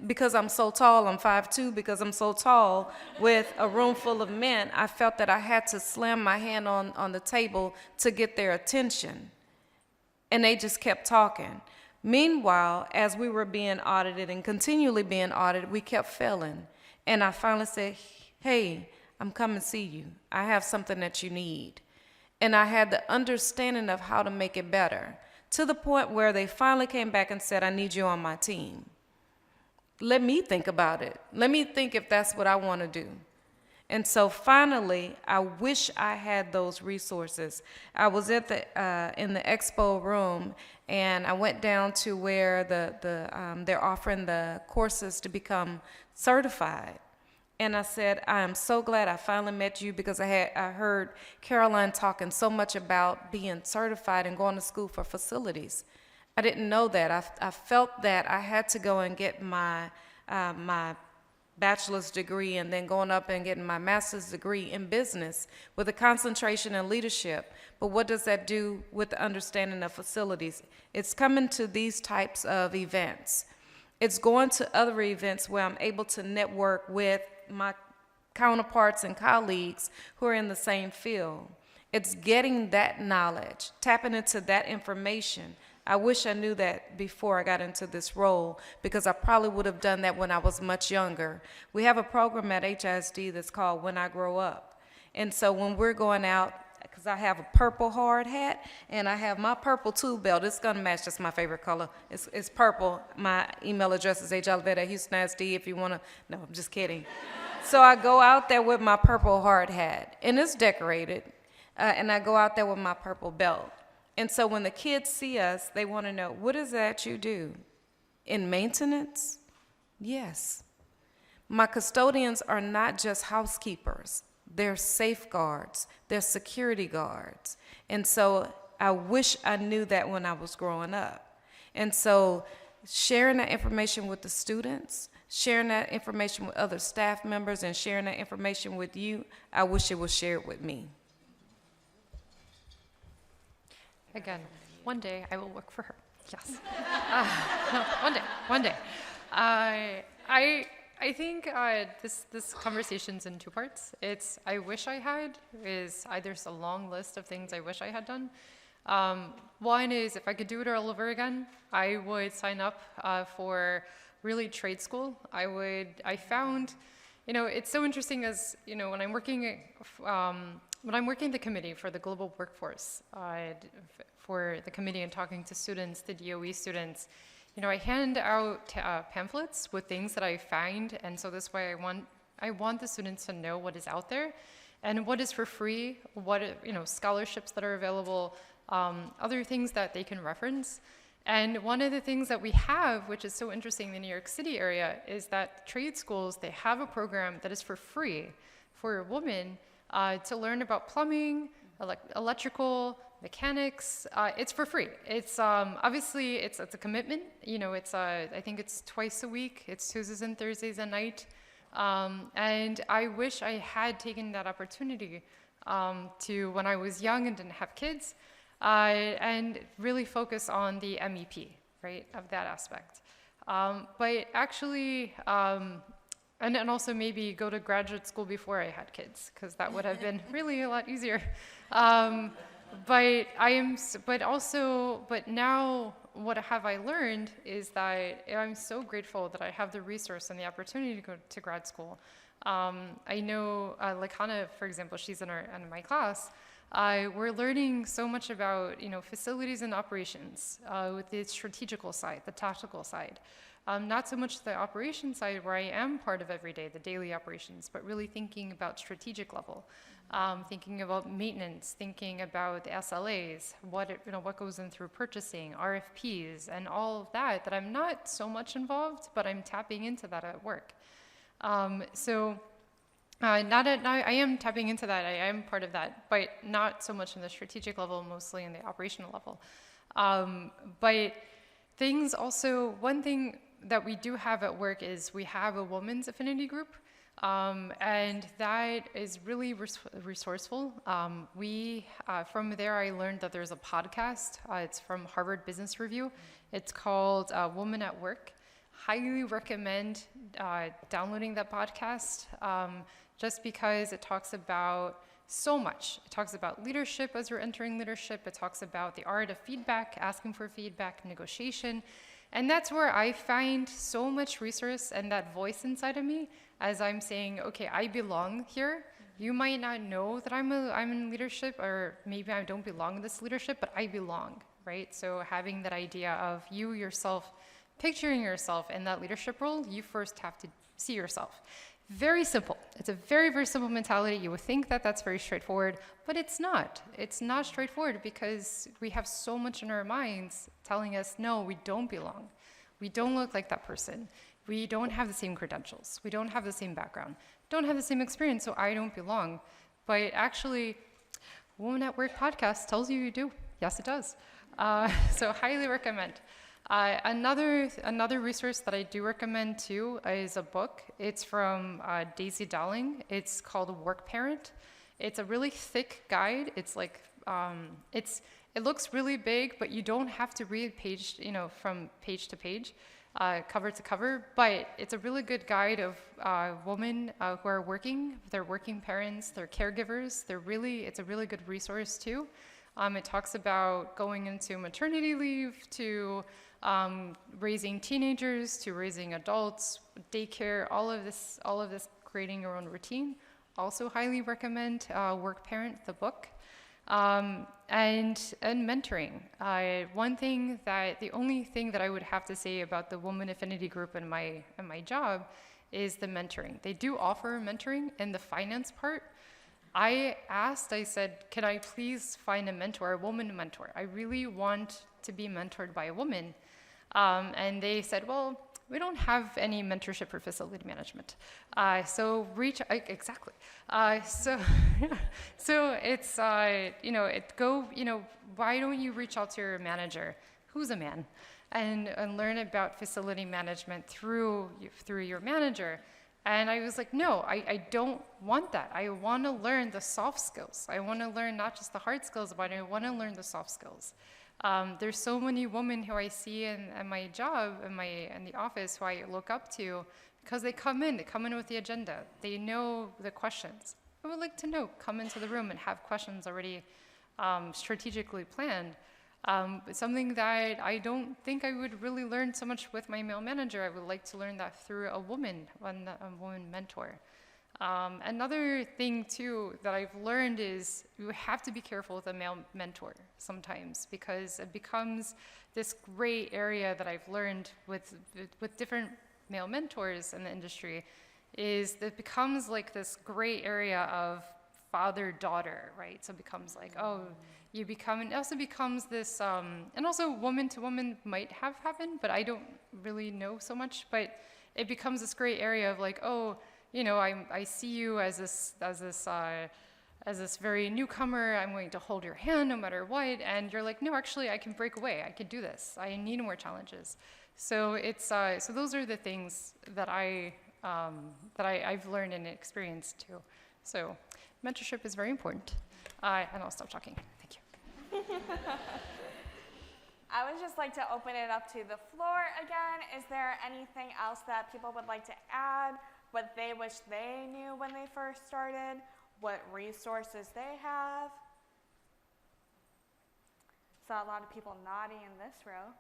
because I'm so tall, I'm 5'2", because I'm so tall, with a room full of men, I felt that I had to slam my hand on the table to get their attention. And they just kept talking. Meanwhile, as we were being audited and continually being audited, we kept failing. And I finally said, hey, I'm coming to see you. I have something that you need. And I had the understanding of how to make it better, to the point where they finally came back and said, I need you on my team. Let me think about it. Let me think if that's what I want to do. And so finally, I wish I had those resources. I was at in the expo room, and I went down to where they're offering the courses to become certified. And I said, I am so glad I finally met you, because I heard Caroline talking so much about being certified and going to school for facilities. I didn't know that. I felt that I had to go and get my bachelor's degree and then going up and getting my master's degree in business with a concentration in leadership. But what does that do with the understanding of facilities? It's coming to these types of events. It's going to other events where I'm able to network with my counterparts and colleagues who are in the same field. It's getting that knowledge, tapping into that information. I wish I knew that before I got into this role, because I probably would have done that when I was much younger. We have a program at HISD that's called When I Grow Up. And so when we're going out, because I have a purple hard hat and I have my purple tool belt. It's going to match. That's my favorite color. It's purple. My email address is holivet@HoustonISD if you want to. No, I'm just kidding. So I go out there with my purple hard hat, and it's decorated, and I go out there with my purple belt. And so when the kids see us, they want to know, what is that you do? In maintenance? Yes. My custodians are not just housekeepers. They're safeguards. They're security guards. And so I wish I knew that when I was growing up. And so sharing that information with the students, sharing that information with other staff members, and sharing that information with you, I wish it was shared with me. Again, one day I will work for her. Yes. One day. I think this conversation's in two parts. It's I wish I had is there's a long list of things I wish I had done. One is if I could do it all over again, I would sign up for really trade school. I found, it's so interesting as, when I'm working the committee for the global workforce, for the committee and talking to students, the DOE students, I hand out pamphlets with things that I find, and so this way I want the students to know what is out there and what is for free, what scholarships that are available, other things that they can reference. And one of the things that we have, which is so interesting in the New York City area, is that trade schools, they have a program that is for free for women to learn about plumbing, electrical, mechanics. It's for free. It's obviously it's a commitment. I think it's twice a week. It's Tuesdays and Thursdays at night. And I wish I had taken that opportunity to when I was young and didn't have kids, and really focus on the MEP, right, of that aspect. But actually, and also maybe go to graduate school before I had kids, because that would have been really a lot easier. But now what have I learned is that I'm so grateful that I have the resource and the opportunity to go to grad school. I know, like Hannah, for example, she's in my class. We're learning so much about, facilities and operations with the strategical side, the tactical side. Not so much the operation side where I am part of every day, the daily operations, but really thinking about strategic level, thinking about maintenance, thinking about the SLAs, what goes in through purchasing, RFPs, and all of that I'm not so much involved, but I'm tapping into that at work. I am tapping into that, I am part of that, but not so much in the strategic level, mostly in the operational level. But things also, one thing that we do have at work is we have a women's affinity group. And that is really resourceful. From there, I learned that there's a podcast. It's from Harvard Business Review. It's called Woman at Work. Highly recommend downloading that podcast just because it talks about so much. It talks about leadership as you're entering leadership. It talks about the art of feedback, asking for feedback, negotiation. And that's where I find so much resource and that voice inside of me as I'm saying, okay, I belong here. You might not know that I'm in leadership, or maybe I don't belong in this leadership, but I belong, right? So having that idea of you yourself, picturing yourself in that leadership role, you first have to see yourself. Very simple. It's a very, very simple mentality. You would think that that's very straightforward, but it's not. It's not straightforward because we have so much in our minds telling us, no, we don't belong. We don't look like that person. We don't have the same credentials. We don't have the same background. Don't have the same experience, so I don't belong. But actually, Woman at Work podcast tells you do. Yes, it does. So highly recommend. Another resource that I do recommend too is a book. It's from Daisy Dowling. It's called Work Parent. It's a really thick guide. It's like it looks really big, but you don't have to read from page to page, cover to cover. But it's a really good guide of women who are working. They're working parents. They're caregivers. It's a really good resource too. It talks about going into maternity leave to raising teenagers to raising adults, daycare, all of this, creating your own routine. Also highly recommend Work Parent, the book, and mentoring. The only thing that I would have to say about the Woman Affinity Group and my job is the mentoring. They do offer mentoring in the finance part. I said, can I please find a mentor, a woman mentor? I really want to be mentored by a woman. And they said, well, we don't have any mentorship for facility management. So it's, why don't you reach out to your manager, who's a man, and learn about facility management through your manager. And I was like, no, I don't want that. I want to learn the soft skills. I want to learn not just the hard skills, but I want to learn the soft skills. There's so many women who I see in my job, in the office, who I look up to because they come in with the agenda. They know the questions. I would like to come into the room and have questions already strategically planned. Something that I don't think I would really learn so much with my male manager. I would like to learn that through a woman mentor. Another thing too that I've learned is you have to be careful with a male mentor sometimes, because it becomes this gray area that I've learned with different male mentors in the industry, is that it becomes like this gray area of father-daughter, right? So it becomes like, it also becomes this, and also woman to woman might have happened, but I don't really know so much, but it becomes this gray area of like, I see you as this very newcomer. I'm going to hold your hand no matter what, and you're like, no, actually, I can break away. I can do this. I need more challenges. So so those are the things that I've learned and experienced too. So mentorship is very important. And I'll stop talking. Thank you. I would just like to open it up to the floor again. Is there anything else that people would like to add? What they wish they knew when they first started? What resources they have? Saw a lot of people nodding in this row.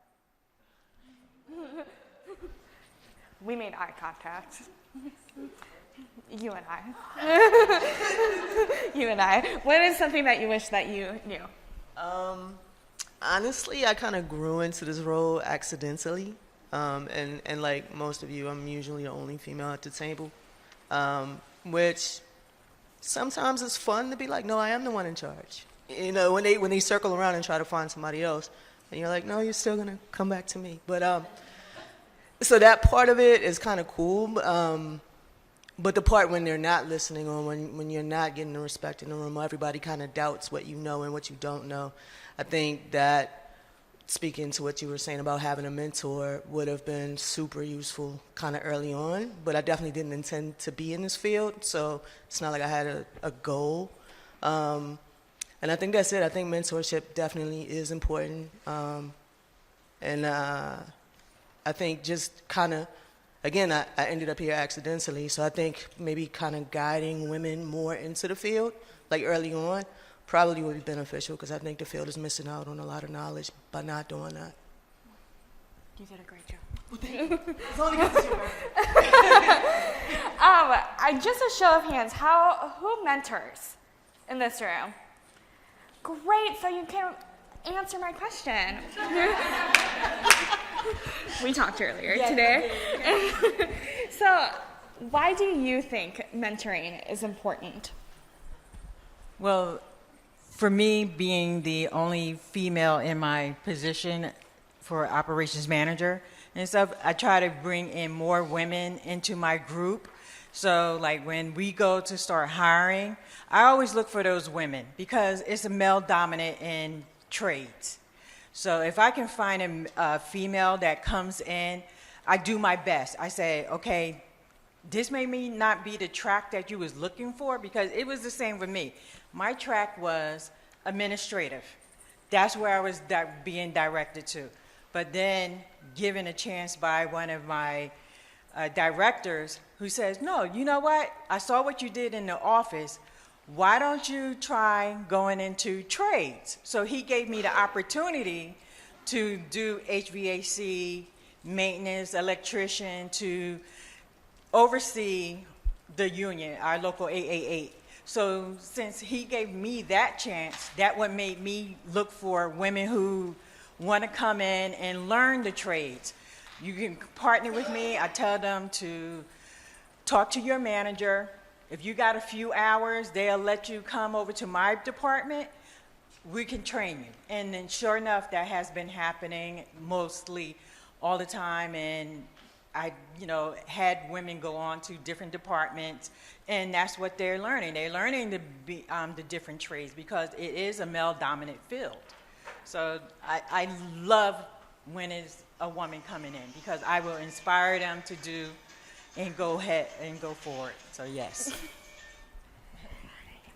We made eye contact. You and I. You and I. What is something that you wish that you knew? Honestly, I kind of grew into this role accidentally. And like most of you, I'm usually the only female at the table, which sometimes it's fun to be like, no, I am the one in charge. When they circle around and try to find somebody else, and you're like, no, you're still gonna come back to me. But so that part of it is kind of cool. But the part when they're not listening, or when you're not getting the respect in the room, or everybody kind of doubts what you know and what you don't know, I think that speaking to what you were saying about having a mentor would have been super useful kind of early on, but I definitely didn't intend to be in this field, so it's not like I had a goal. And I think that's it. I think mentorship definitely is important. And I think just kind of, again, I ended up here accidentally, so I think maybe kind of guiding women more into the field, like early on, probably would be beneficial because I think the field is missing out on a lot of knowledge by not doing that. You did a great job. Well, thank you. It's only because it's your birthday. Just a show of hands, who mentors in this room? Great, so you can answer my question. We talked earlier today. So, why do you think mentoring is important? Well, for me, being the only female in my position for operations manager and stuff, I try to bring in more women into my group. So like when we go to start hiring, I always look for those women because it's a male dominant in trades. So if I can find a female that comes in, I do my best. I say, okay, this may not be the track that you was looking for, because it was the same with me. My track was administrative. That's where I was being directed to. But then given a chance by one of my directors who says, no, you know what? I saw what you did in the office. Why don't you try going into trades? So he gave me the opportunity to do HVAC, maintenance, electrician, to oversee the union, our local 888. So since he gave me that chance, that what made me look for women who want to come in and learn the trades. You can partner with me. I tell them to talk to your manager. If you got a few hours, they'll let you come over to my department. We can train you. And then sure enough, that has been happening mostly all the time. And I, had women go on to different departments, and that's what they're learning. They're learning the different trades because it is a male-dominant field. So I love when it's a woman coming in because I will inspire them to do and go ahead and go forward. So yes.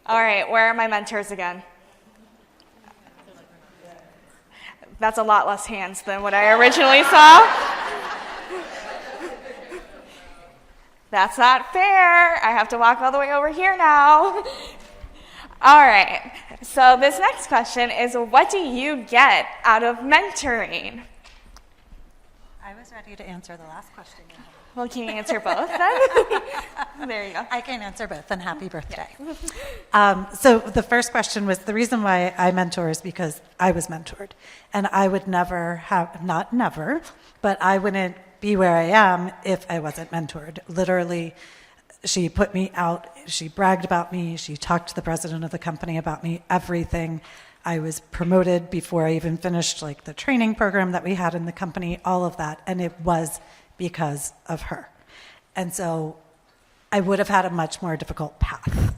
All right, where are my mentors again? That's a lot less hands than what I originally saw. That's not fair. I have to walk all the way over here now. All right, so this next question is, what do you get out of mentoring? I was ready to answer the last question. Well, can you answer both then? There you go. I can answer both, and happy birthday. So the first question was, the reason why I mentor is because I was mentored. And I would never have, not never, but I wouldn't be where I am if I wasn't mentored. Literally, she put me out, she bragged about me, she talked to the president of the company about me, everything. I was promoted before I even finished the training program that we had in the company, all of that, and it was because of her. And so I would have had a much more difficult path.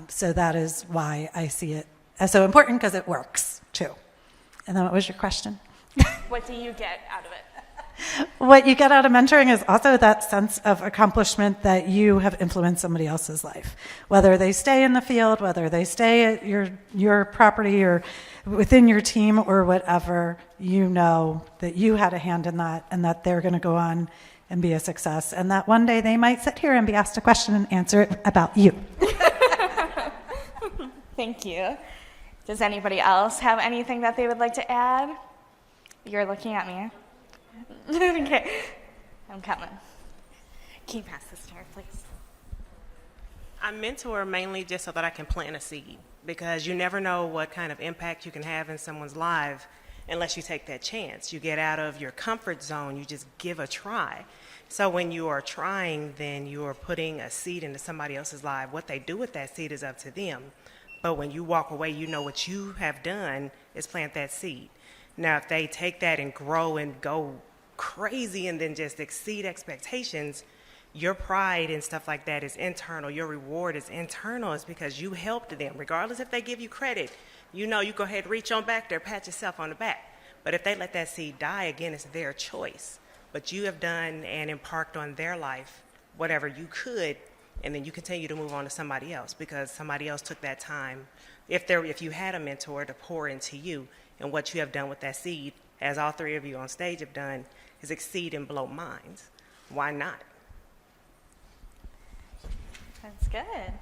So that is why I see it as so important, because it works too. And then what was your question? What do you get out of it? What you get out of mentoring is also that sense of accomplishment that you have influenced somebody else's life. Whether they stay in the field, whether they stay at your property or within your team or whatever, you know that you had a hand in that and that they're going to go on and be a success. And that one day they might sit here and be asked a question and answer it about you. Thank you. Does anybody else have anything that they would like to add? You're looking at me. Okay, I'm coming. Can you pass this chair, please? I mentor mainly just so that I can plant a seed, because you never know what kind of impact you can have in someone's life unless you take that chance. You get out of your comfort zone, you just give a try. So when you are trying, then you are putting a seed into somebody else's life. What they do with that seed is up to them. But when you walk away, you know what you have done is plant that seed. Now, if they take that and grow and go crazy and then just exceed expectations, your pride and stuff like that is internal. Your reward is internal. It's because you helped them. Regardless if they give you credit, you go ahead, reach on back there, pat yourself on the back. But if they let that seed die, again, it's their choice. But you have done and embarked on their life whatever you could, and then you continue to move on to somebody else because somebody else took that time. If you had a mentor to pour into you, and what you have done with that seed, as all three of you on stage have done, is exceed and blow minds. Why not? That's good.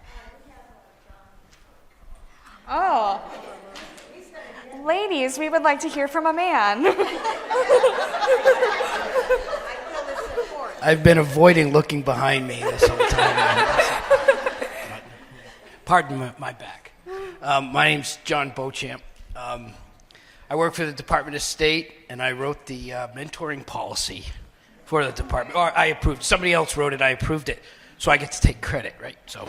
Oh, ladies, we would like to hear from a man. I've been avoiding looking behind me this whole time. Pardon my back. My name's John Beauchamp. I work for the Department of State, and I wrote the mentoring policy for the department. Or I approved. Somebody else wrote it. I approved it, so I get to take credit, right? So,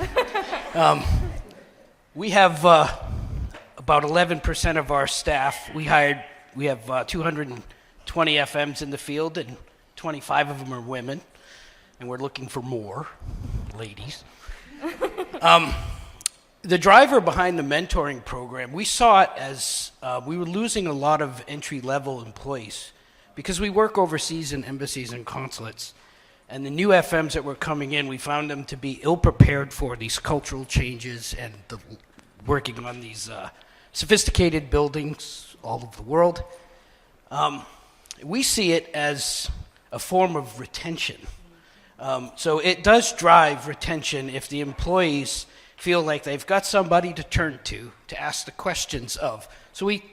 we have about 11% of our staff. We have 220 FMs in the field, and 25 of them are women, and we're looking for more ladies. The driver behind the mentoring program, we saw it as we were losing a lot of entry-level employees because we work overseas in embassies and consulates. And the new FMs that were coming in, we found them to be ill-prepared for these cultural changes and working on these sophisticated buildings all over the world. We see it as a form of retention. So it does drive retention if the employees feel like they've got somebody to turn to ask the questions of. So we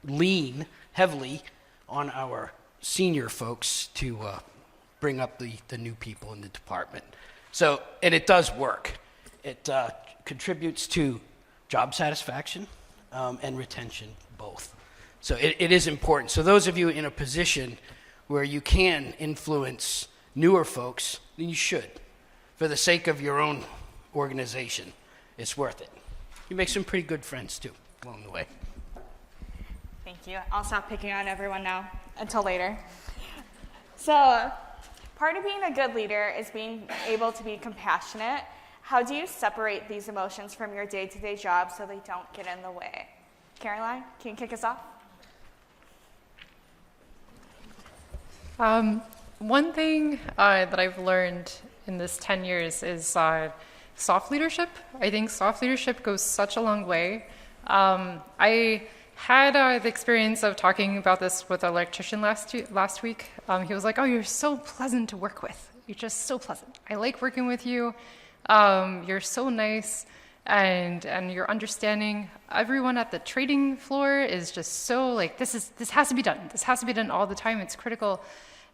lean heavily on our senior folks to bring up the new people in the department. So, and it does work. It contributes to job satisfaction and retention, both. So it is important. So those of you in a position where you can influence newer folks, then you should. For the sake of your own organization, it's worth it. You make some pretty good friends, too, along the way. Thank you. I'll stop picking on everyone now until later. So, part of being a good leader is being able to be compassionate. How do you separate these emotions from your day-to-day job so they don't get in the way? Caroline, can you kick us off? One thing that I've learned in this 10 years is soft leadership. I think soft leadership goes such a long way. I had the experience of talking about this with an electrician last week. He was like, "Oh, you're so pleasant to work with. You're just so pleasant. I like working with you. You're so nice, and you're understanding. Everyone at the trading floor is just so like, this has to be done. This has to be done all the time. It's critical."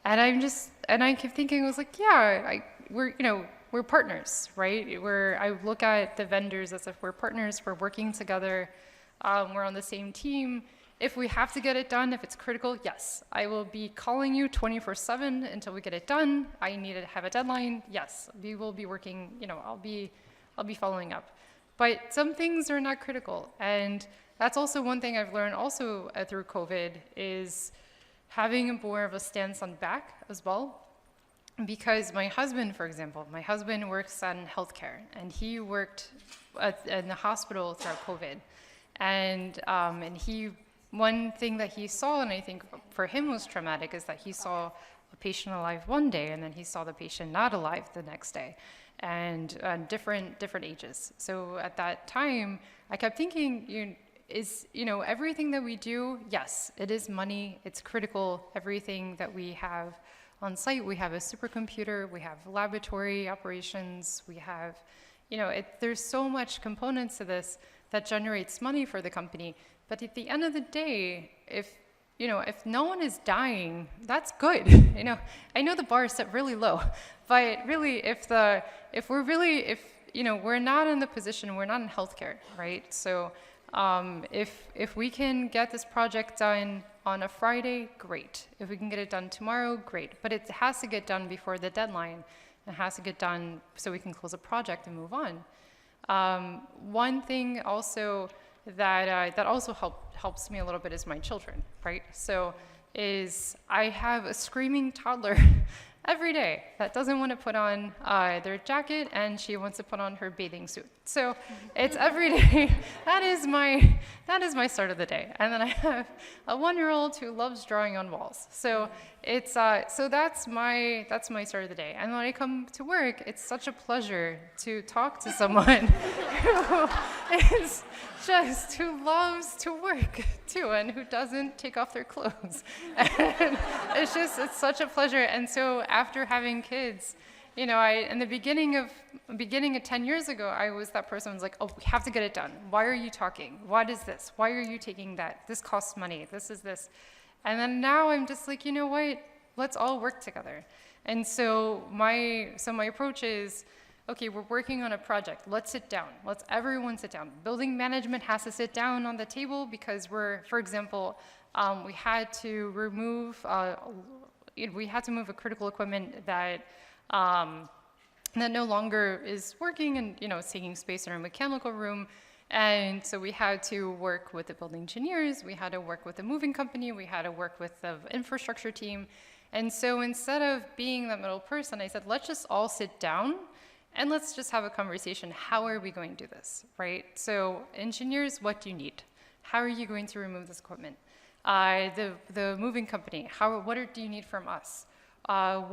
And I kept thinking, I was like, yeah, we're partners, right? I look at the vendors as if we're partners, we're working together, we're on the same team. If we have to get it done, if it's critical, yes, I will be calling you 24/7 until we get it done. I need to have a deadline. Yes, we will be working, I'll be following up. But some things are not critical. And that's also one thing I've learned also through COVID is having more of a stance on back as well. Because my husband, for example, works in healthcare, and he worked in the hospital throughout COVID. And one thing that he saw, and I think for him was traumatic, is that he saw a patient alive one day, and then he saw the patient not alive the next day, and different ages. So at that time, I kept thinking, everything that we do, yes, it is money, it's critical. Everything that we have on site, we have a supercomputer, we have laboratory operations, we have, there's so much components to this that generates money for the company. But at the end of the day, if no one is dying, that's good. I know the bar is set really low, but really, we're not in the position, we're not in healthcare, right? So if we can get this project done on a Friday, great. If we can get it done tomorrow, great. But it has to get done before the deadline. It has to get done so we can close a project and move on. One thing also that also helps me a little bit is my children, right? So I have a screaming toddler every day that doesn't want to put on their jacket and she wants to put on her bathing suit. So it's every day. That is my start of the day. And then I have a 1-year-old who loves drawing on walls. So it's so that's my start of the day. And when I come to work, it's such a pleasure to talk to someone who is just who loves to work too and who doesn't take off their clothes. And it's such a pleasure. And so after having kids, you know, in the beginning of 10 years ago, I was that person who was like, oh, we have to get it done. Why are you talking? What is this? Why are you taking that? This costs money. This is this. And then now I'm just like, you know what? Let's all work together. And so my approach is, okay, we're working on a project. Let's sit down. Let's everyone sit down. Building management has to sit down on the table because for example, we had to move a critical equipment that no longer is working and, you know, it's taking space in our mechanical room. And so we had to work with the building engineers, we had to work with the moving company, we had to work with the infrastructure team. And so instead of being the middle person, I said, let's just all sit down and let's just have a conversation. How are we going to do this, right? So engineers, what do you need? How are you going to remove this equipment? The moving company, what do you need from us? How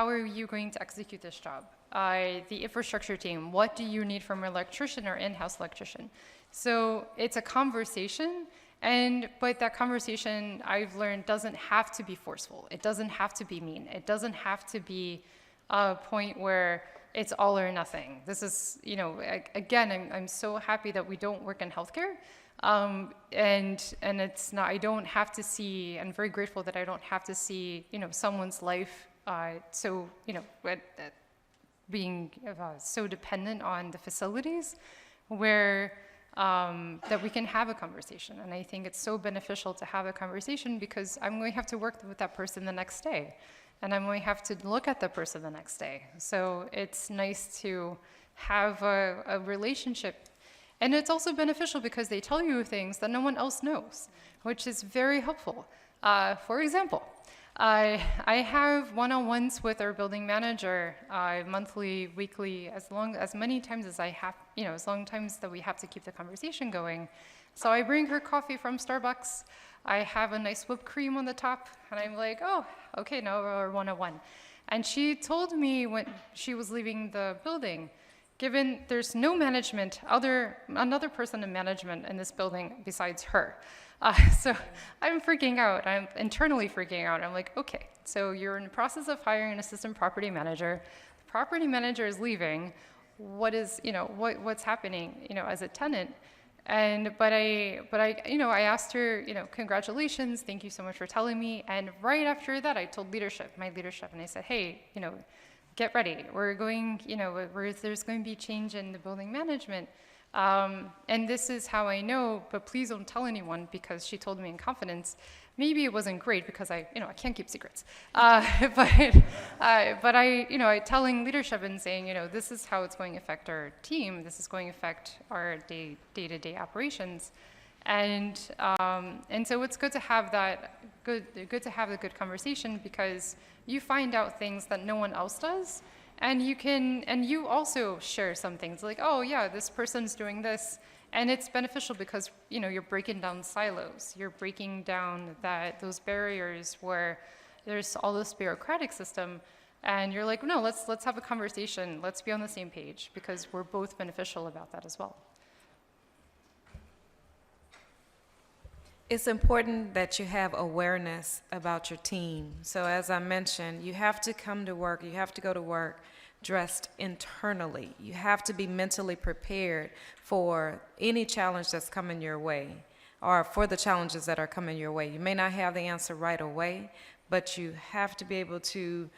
are you going to execute this job? The infrastructure team, what do you need from an electrician or in-house electrician? So it's a conversation, but that conversation I've learned doesn't have to be forceful. It doesn't have to be mean. It doesn't have to be a point where it's all or nothing. This is, you know, again, I'm so happy that we don't work in healthcare. And it's not, I don't have to see, I'm very grateful that I don't have to see, you know, someone's life, so, you know, being so dependent on the facilities where, that we can have a conversation. And I think it's so beneficial to have a conversation because I'm going to have to work with that person the next day. And I'm going to have to look at the person the next day. So it's nice to have a relationship. And it's also beneficial because they tell you things that no one else knows, which is very helpful. For example, I have one-on-ones with our building manager, monthly, weekly, as many times as I have, you know, as long times that we have to keep the conversation going. So I bring her coffee from Starbucks. I have a nice whipped cream on the top, and I'm like, oh, okay, now we're one-on-one. And she told me when she was leaving the building, given there's no management, another person in management in this building besides her. So I'm freaking out. I'm internally freaking out. I'm like, okay, so you're in the process of hiring an assistant property manager. The property manager is leaving. What is, you know, what's happening, you know, as a tenant? But I, you know, I asked her, you know, congratulations, thank you so much for telling me. And right after that, I told my leadership, and I said, hey, you know, get ready. We're going, you know, there's going to be change in the building management. And this is how I know, but please don't tell anyone because she told me in confidence. Maybe it wasn't great because I can't keep secrets. But I, you know, telling leadership and saying, you know, this is how it's going to affect our team. This is going to affect our day-to-day operations. And so it's good to have that good to have a good conversation because you find out things that no one else does. And you also share some things like, oh yeah, this person's doing this. And it's beneficial because, you know, you're breaking down silos. You're breaking down those barriers where there's all this bureaucratic system. And you're like, no, let's have a conversation. Let's be on the same page because we're both beneficial about that as well. It's important that you have awareness about your team. So as I mentioned, you have to come to work, you have to go to work dressed internally. You have to be mentally prepared for any challenge that's coming your way or for the challenges that are coming your way. You may not have the answer right away, but you have to be able to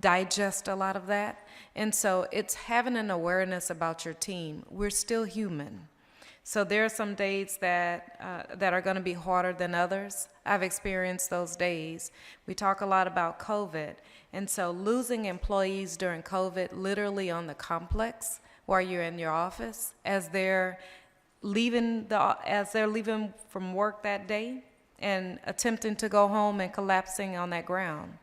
digest a lot of that. And so it's having an awareness about your team. We're still human. So there are some days that are going to be harder than others. I've experienced those days. We talk a lot about COVID. And so losing employees during COVID, literally on the complex while you're in your office, as they're leaving from work that day, and attempting to go home and collapsing on that ground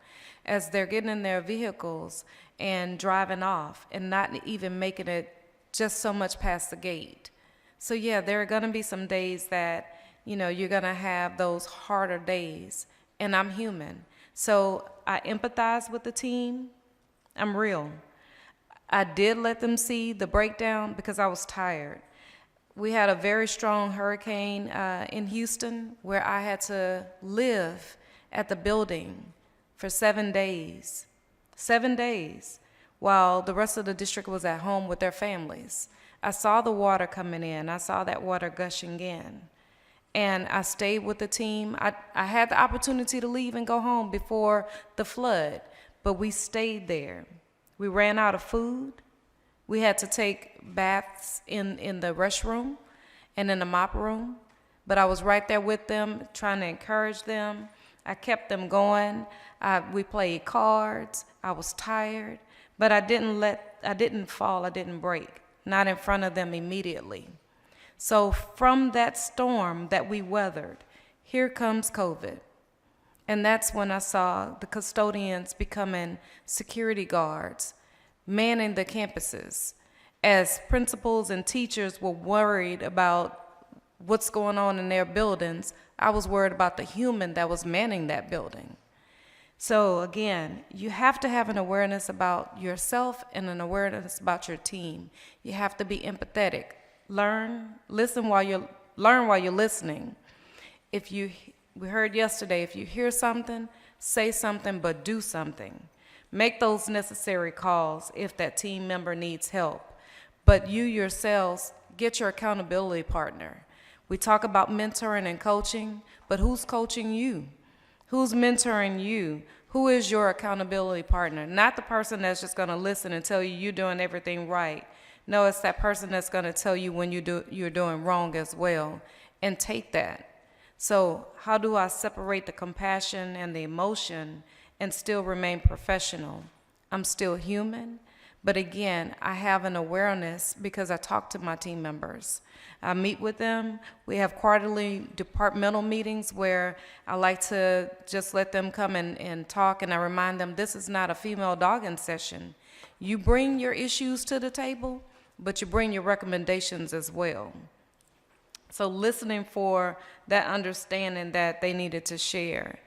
as they're getting in their vehicles and driving off and not even making it just so much past the gate. So yeah, there are going to be some days that, you're going to have those harder days, and I'm human. So I empathize with the team. I'm real. I did let them see the breakdown because I was tired. We had a very strong hurricane in Houston where I had to live at the building for 7 days. 7 days, while the rest of the district was at home with their families. I saw the water coming in. I saw that water gushing in. And I stayed with the team. I had the opportunity to leave and go home before the flood, but we stayed there. We ran out of food. We had to take baths in the restroom and in the mop room, but I was right there with them, trying to encourage them. I kept them going. We played cards. I was tired, but I didn't fall, I didn't break, not in front of them immediately. So from that storm that we weathered, here comes COVID. And that's when I saw the custodians becoming security guards, manning the campuses. As principals and teachers were worried about what's going on in their buildings, I was worried about the human that was manning that building. So again, you have to have an awareness about yourself and an awareness about your team. You have to be empathetic. Listen while you're listening. We heard yesterday, if you hear something, say something, but do something. Make those necessary calls if that team member needs help. But you yourselves, get your accountability partner. We talk about mentoring and coaching, but who's coaching you? Who's mentoring you? Who is your accountability partner? Not the person that's just going to listen and tell you you're doing everything right. No, it's that person that's going to tell you when you're doing wrong as well, and take that. So how do I separate the compassion and the emotion and still remain professional? I'm still human, but again, I have an awareness because I talk to my team members. I meet with them. We have quarterly departmental meetings where I like to just let them come and talk, and I remind them this is not a female dogging session. You bring your issues to the table, but you bring your recommendations as well. So listening for that understanding that they needed to share.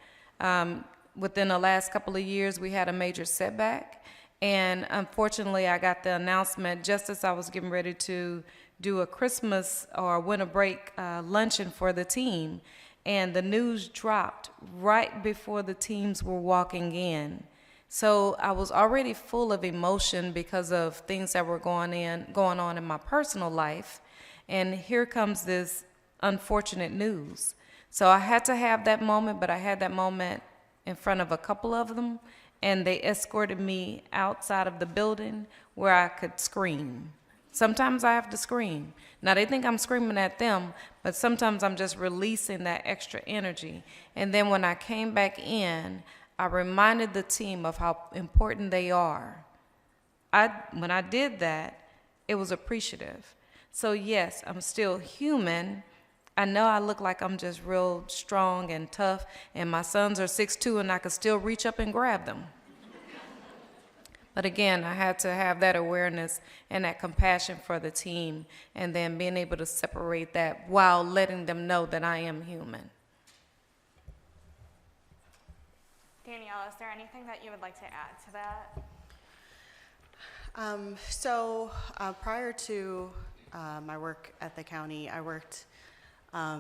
Within the last couple of years, we had a major setback, and unfortunately, I got the announcement just as I was getting ready to do a Christmas or winter break luncheon for the team, and the news dropped right before the teams were walking in. So I was already full of emotion because of things that were going on in my personal life, and here comes this unfortunate news. So I had to have that moment, but I had that moment in front of a couple of them, and they escorted me outside of the building where I could scream. Sometimes I have to scream. Now, they think I'm screaming at them, but sometimes I'm just releasing that extra energy. And then when I came back in, I reminded the team of how important they are. When I did that, it was appreciative. So yes, I'm still human. I know I look like I'm just real strong and tough, and my sons are 6'2", and I could still reach up and grab them. But again, I had to have that awareness and that compassion for the team, and then being able to separate that while letting them know that I am human. Danielle, is there anything that you would like to add to that? Prior to my work at the county, I worked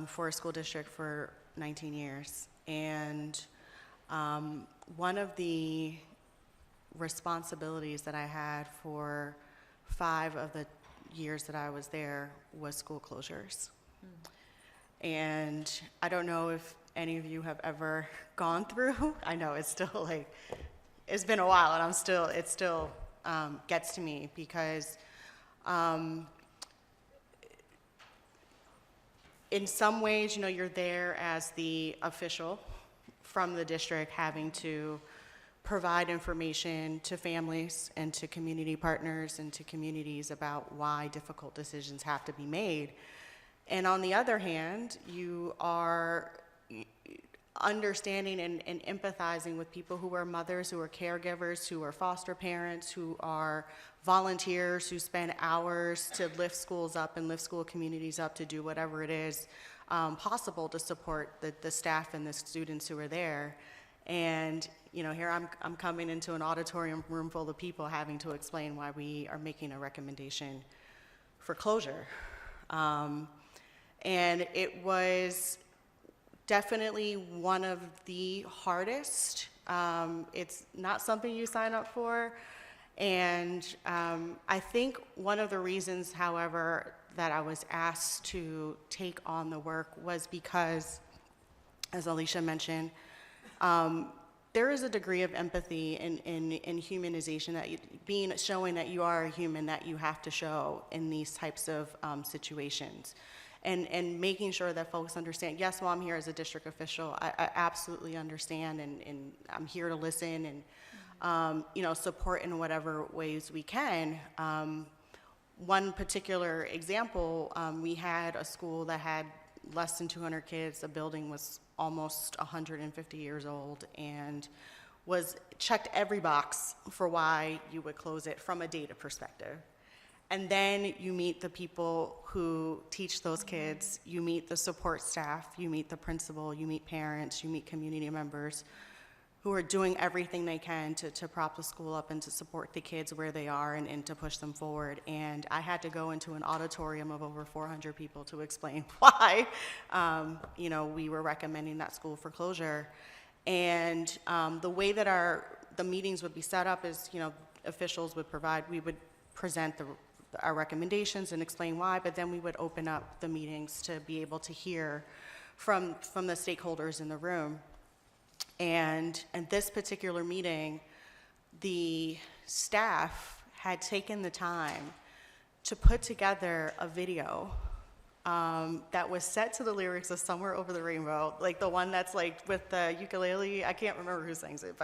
for a school district for 19 years. And one of the responsibilities that I had for 5 of the years that I was there was school closures. And I don't know if any of you have ever gone through. I know it's still it's been a while, and it still gets to me because in some ways, you're there as the official from the district, having to provide information to families and to community partners and to communities about why difficult decisions have to be made. And on the other hand, you are understanding and empathizing with people who are mothers, who are caregivers, who are foster parents, who are volunteers, who spend hours to lift schools up and lift school communities up to do whatever it is possible to support the staff and the students who are there. And here I'm coming into an auditorium room full of people having to explain why we are making a recommendation for closure. And it was definitely one of the hardest. It's not something you sign up for. And I think one of the reasons, however, that I was asked to take on the work was because, as Alicia mentioned, there is a degree of empathy and humanization that showing that you are a human that you have to show in these types of situations. And making sure that folks understand, yes, while I'm here as a district official, I absolutely understand, and I'm here to listen and support in whatever ways we can. One particular example, we had a school that had less than 200 kids. The building was almost 150 years old and checked every box for why you would close it from a data perspective. And then you meet the people who teach those kids, you meet the support staff, you meet the principal, you meet parents, you meet community members who are doing everything they can to prop the school up and to support the kids where they are and to push them forward. And I had to go into an auditorium of over 400 people to explain why we were recommending that school for closure. And the way that the meetings would be set up is, officials would we would present our recommendations and explain why, but then we would open up the meetings to be able to hear from the stakeholders in the room. And in this particular meeting, the staff had taken the time to put together a video that was set to the lyrics of Somewhere Over the Rainbow, like the one that's like with the ukulele. I can't remember who sings it,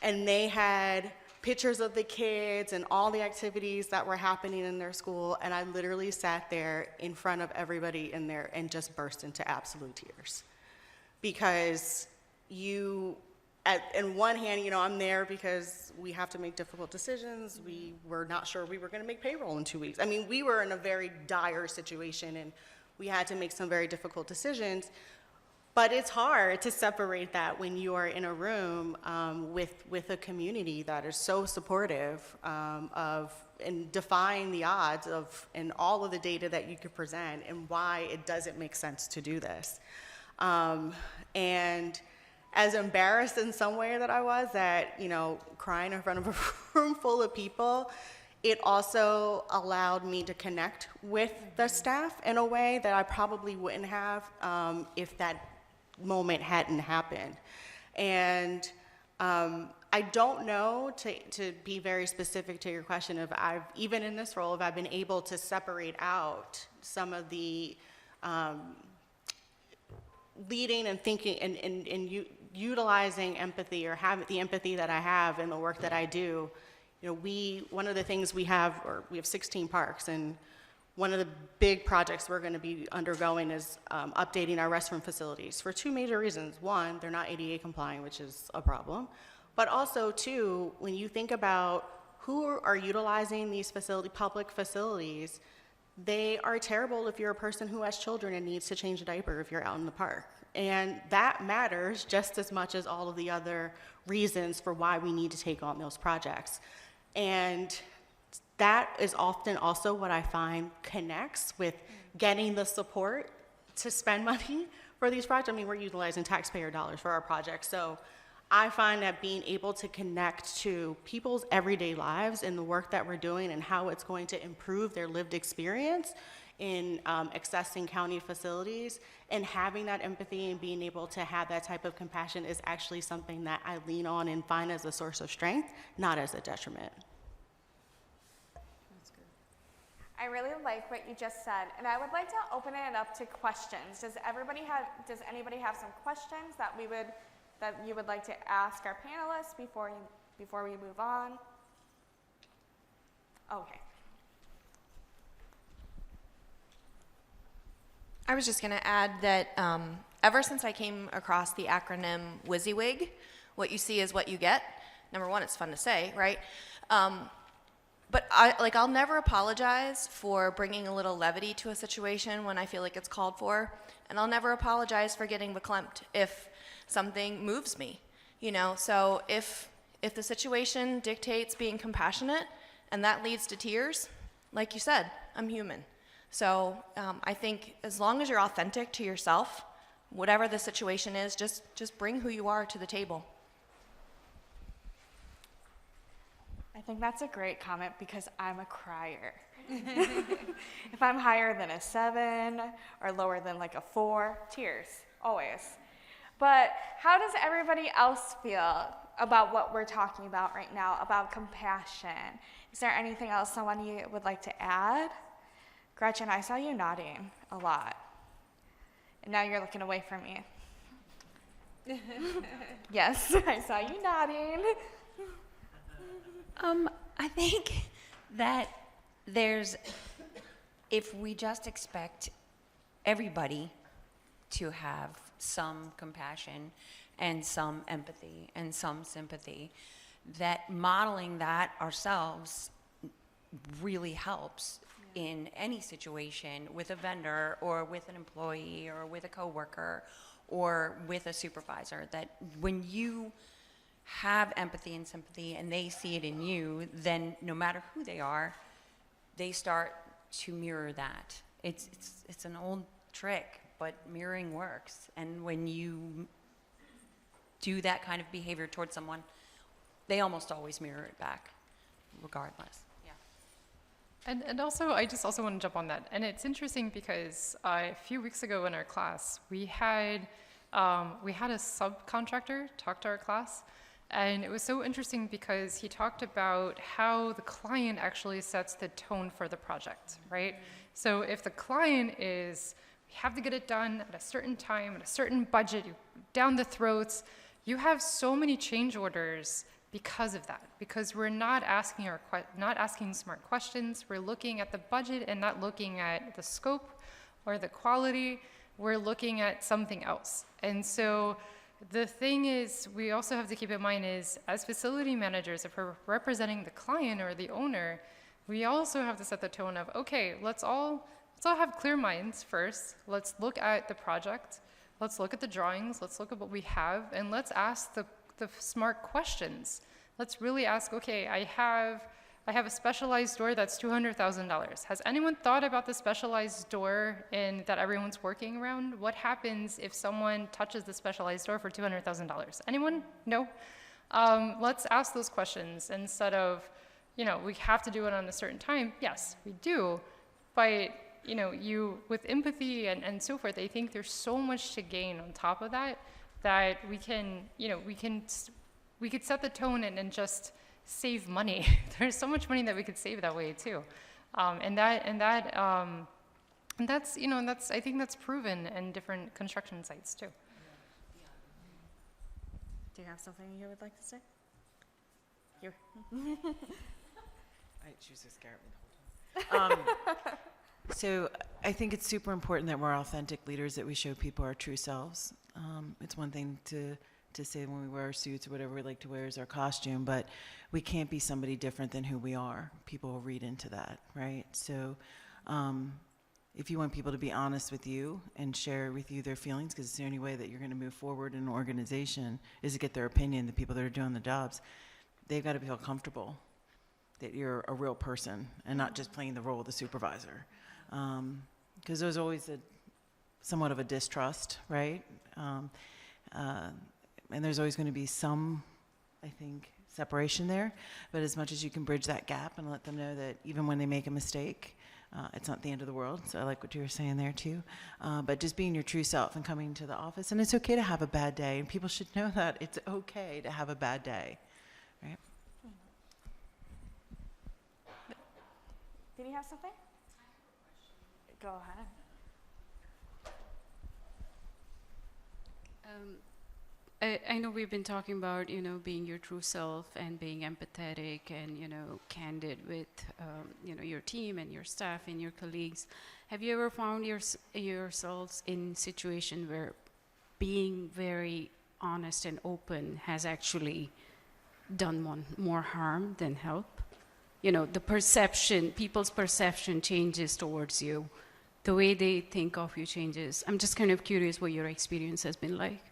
and they had pictures of the kids and all the activities that were happening in their school, and I literally sat there in front of everybody in there and just burst into absolute tears. Because in one hand, I'm there because we have to make difficult decisions. We were not sure we were going to make payroll in 2 weeks. I mean, we were in a very dire situation, and we had to make some very difficult decisions. But it's hard to separate that when you are in a room with a community that is so supportive and defying the odds and all of the data that you could present and why it doesn't make sense to do this. And as embarrassed in some way that I was crying in front of a room full of people, it also allowed me to connect with the staff in a way that I probably wouldn't have if that moment hadn't happened. And I don't know, to be very specific to your question, even in this role, if I've been able to separate out some of the leading and thinking and utilizing empathy, or have the empathy that I have in the work that I do. One of the things we have 16 parks, and one of the big projects we're going to be undergoing is updating our restroom facilities for two major reasons. One, they're not ADA compliant, which is a problem. But also, two, when you think about who are utilizing these public facilities, they are terrible if you're a person who has children and needs to change a diaper if you're out in the park. And that matters just as much as all of the other reasons for why we need to take on those projects. And that is often also what I find connects with getting the support to spend money for these projects. I mean, we're utilizing taxpayer dollars for our projects. So I find that being able to connect to people's everyday lives and the work that we're doing and how it's going to improve their lived experience in accessing county facilities, and having that empathy and being able to have that type of compassion is actually something that I lean on and find as a source of strength, not as a detriment. I really like what you just said, and I would like to open it up to questions. Does anybody have some questions that you would like to ask our panelists before we move on? Okay. I was just going to add that ever since I came across the acronym WYSIWYG, what you see is what you get. Number one, it's fun to say, right? But I'll never apologize for bringing a little levity to a situation when I feel like it's called for, and I'll never apologize for getting verklempt if something moves me, you know? So if the situation dictates being compassionate and that leads to tears, like you said, I'm human. So I think as long as you're authentic to yourself, whatever the situation is, just bring who you are to the table. I think that's a great comment because I'm a crier. If I'm higher than a 7 or lower than like a 4, tears, always. But how does everybody else feel about what we're talking about right now, about compassion? Is there anything else someone you would like to add? Gretchen, I saw you nodding a lot. And now you're looking away from me. Yes, I saw you nodding. I think that if we just expect everybody to have some compassion and some empathy and some sympathy, that modeling that ourselves really helps in any situation with a vendor or with an employee or with a coworker or with a supervisor, that when you have empathy and sympathy and they see it in you, then no matter who they are, they start to mirror that. It's an old trick, but mirroring works. And when you do that kind of behavior towards someone, they almost always mirror it back, regardless. Yeah. And also, I just also want to jump on that. And it's interesting because a few weeks ago in our class, we had a subcontractor talk to our class. And it was so interesting because he talked about how the client actually sets the tone for the project, right? So if the client is, we have to get it done at a certain time, at a certain budget, down the throats, you have so many change orders because of that, because we're not asking smart questions. We're looking at the budget and not looking at the scope or the quality. We're looking at something else. And so the thing is, we also have to keep in mind is, as facility managers, if we're representing the client or the owner, we also have to set the tone of, okay, let's all have clear minds first. Let's look at the project. Let's look at the drawings. Let's look at what we have, and let's ask the smart questions. Let's really ask, okay, I have a specialized door that's $200,000. Has anyone thought about the specialized door that everyone's working around? What happens if someone touches the specialized door for $200,000? Anyone? No? Let's ask those questions instead of, we have to do it on a certain time. Yes, we do. But, with empathy and so forth, I think there's so much to gain on top of that we could set the tone and just save money. There's so much money that we could save that way too, and that's I think that's proven in different construction sites too. Do you have something you would like to say? She was so scared me the whole time. So I think it's super important that we're authentic leaders, that we show people our true selves. It's one thing to say when we wear our suits or whatever we like to wear as our costume, but we can't be somebody different than who we are. People will read into that, right? So if you want people to be honest with you and share with you their feelings, because it's the only way that you're going to move forward in an organization is to get their opinion, the people that are doing the jobs, they've got to feel comfortable that you're a real person and not just playing the role of the supervisor. Because there's always somewhat of a distrust, right? And there's always going to be some, I think, separation there. But as much as you can bridge that gap and let them know that even when they make a mistake, it's not the end of the world. So I like what you were saying there too. But just being your true self and coming to the office. And it's okay to have a bad day. And people should know that it's okay to have a bad day, right? Did you have something? Go ahead. I know we've been talking about, being your true self and being empathetic and, candid with, your team and your staff and your colleagues. Have you ever found yourselves in situation where being very honest and open has actually done more harm than help. You know, the perception, people's perception changes towards you. The way they think of you changes. I'm just kind of curious what your experience has been like.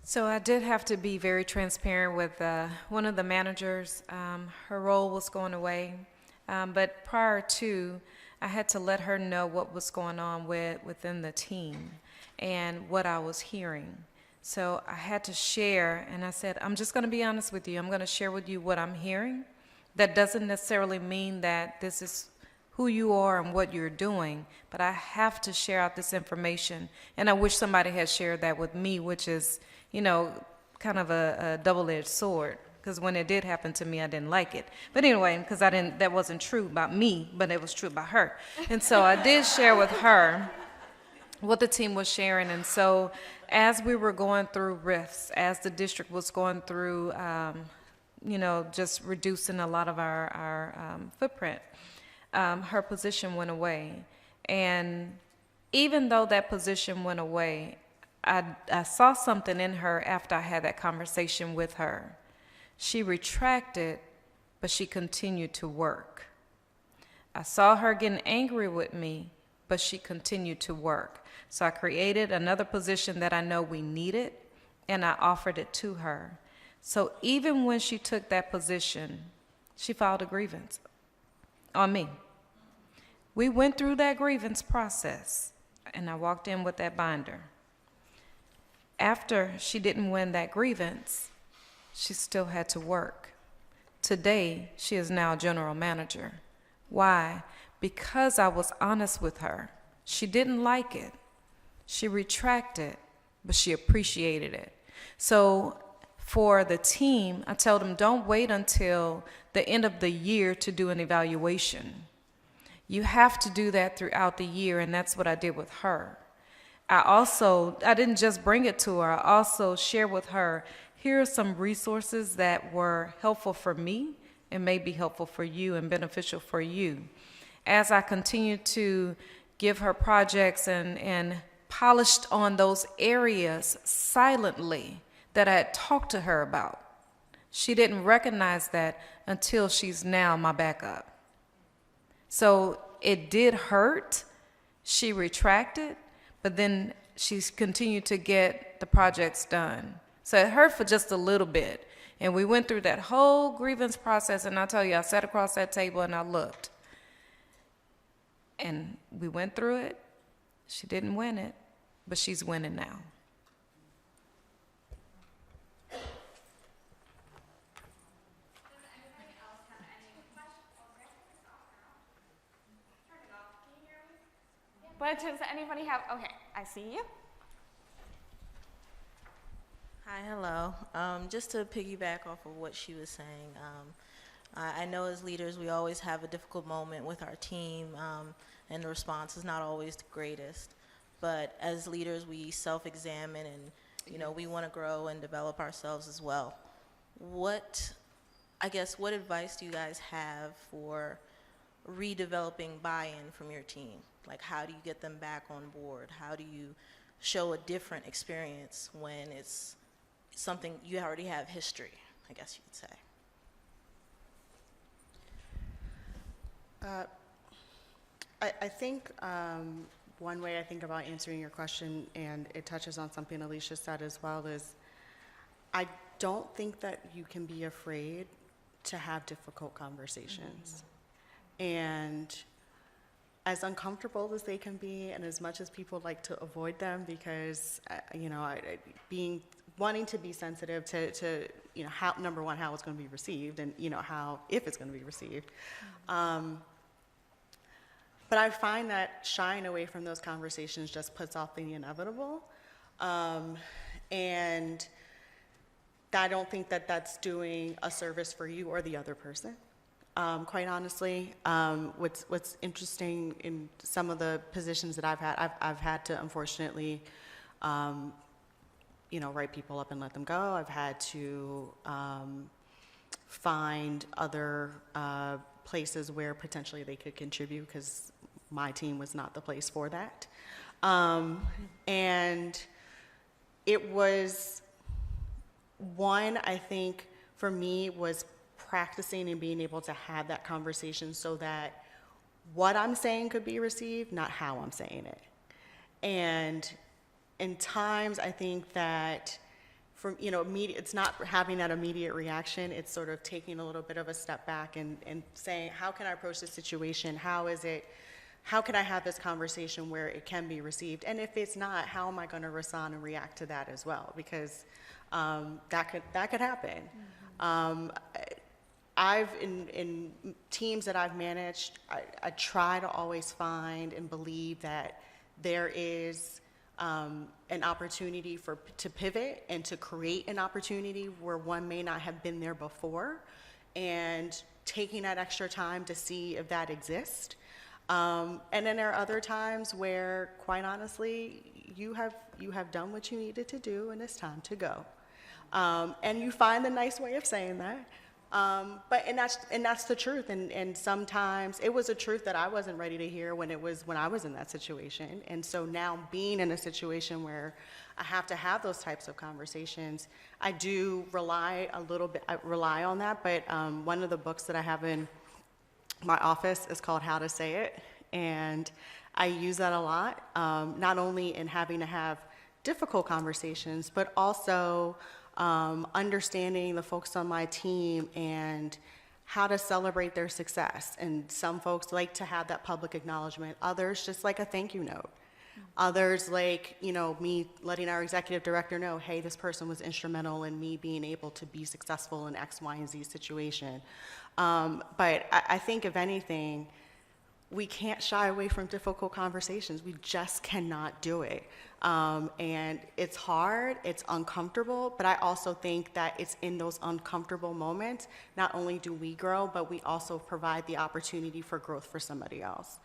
So I did have to be very transparent with one of the managers. Her role was going away, but prior to, I had to let her know what was going on within the team and what I was hearing. So I had to share, and I said, I'm just going to be honest with you. I'm going to share with you what I'm hearing. That doesn't necessarily mean that this is who you are and what you're doing, but I have to share out this information. And I wish somebody had shared that with me, which is, you know, kind of a double-edged sword, because when it did happen to me, I didn't like it. But anyway, because that wasn't true about me, but it was true about her. And so I did share with her what the team was sharing. And so as we were going through rifts, as the district was going through, you know, just reducing a lot of our footprint, her position went away. And even though that position went away, I saw something in her after I had that conversation with her. She retracted, but she continued to work. I saw her getting angry with me, but she continued to work. So I created another position that I know we needed, and I offered it to her. So even when she took that position, she filed a grievance on me. We went through that grievance process, and I walked in with that binder. After she didn't win that grievance, she still had to work. Today, she is now general manager. Why? Because I was honest with her. She didn't like it. She retracted, but she appreciated it. So for the team, I tell them, don't wait until the end of the year to do an evaluation. You have to do that throughout the year, and that's what I did with her. I didn't just bring it to her, I also shared with her, here are some resources that were helpful for me and may be helpful for you and beneficial for you. As I continued to give her projects and polished on those areas silently that I had talked to her about, she didn't recognize that until she's now my backup. So it did hurt. She retracted, but then she's continued to get the projects done. So it hurt for just a little bit. And we went through that whole grievance process, and I tell you, I sat across that table and I looked. And we went through it. She didn't win it, but she's winning now. But does anybody have, okay, I see you. Hi, hello. Just to piggyback off of what she was saying, I know as leaders we always have a difficult moment with our team, and the response is not always the greatest. But as leaders, we self-examine, and you know, we want to grow and develop ourselves as well. What advice do you guys have for redeveloping buy-in from your team? Like, how do you get them back on board? How do you show a different experience when it's something you already have history, I guess you could say? I think one way I think about answering your question, and it touches on something Alicia said as well, is I don't think that you can be afraid to have difficult conversations. And as uncomfortable as they can be, and as much as people like to avoid them, because wanting to be sensitive to how, number one, how it's going to be received, and if it's going to be received. But I find that shying away from those conversations just puts off the inevitable, and I don't think that that's doing a service for you or the other person. Quite honestly, what's interesting in some of the positions that I've had to unfortunately, write people up and let them go. I've had to find other places where potentially they could contribute, because my team was not the place for that. And it was one, I think, for me, was practicing and being able to have that conversation so that what I'm saying could be received, not how I'm saying it. And in times, I think that it's not having that immediate reaction. It's sort of taking a little bit of a step back and saying, how can I approach this situation? How can I have this conversation where it can be received? And if it's not, how am I going to respond and react to that as well? Because that could happen. In teams that I've managed, I try to always find and believe that there is an opportunity to pivot and to create an opportunity where one may not have been there before, and taking that extra time to see if that exists. And then there are other times where, quite honestly, you have done what you needed to do and it's time to go. And you find a nice way of saying that. And that's the truth. And sometimes it was a truth that I wasn't ready to hear when I was in that situation. And so now, being in a situation where I have to have those types of conversations, I do rely on that. But one of the books that I have in my office is called How to Say It, and I use that a lot, not only in having to have difficult conversations, but also understanding the folks on my team and how to celebrate their success. And some folks like to have that public acknowledgement. Others just like a thank you note. Others like, me letting our executive director know, hey, this person was instrumental in me being able to be successful in X, Y, and Z situation. But I think, if anything, we can't shy away from difficult conversations. We just cannot do it. And it's hard, it's uncomfortable, but I also think that it's in those uncomfortable moments, not only do we grow, but we also provide the opportunity for growth for somebody else.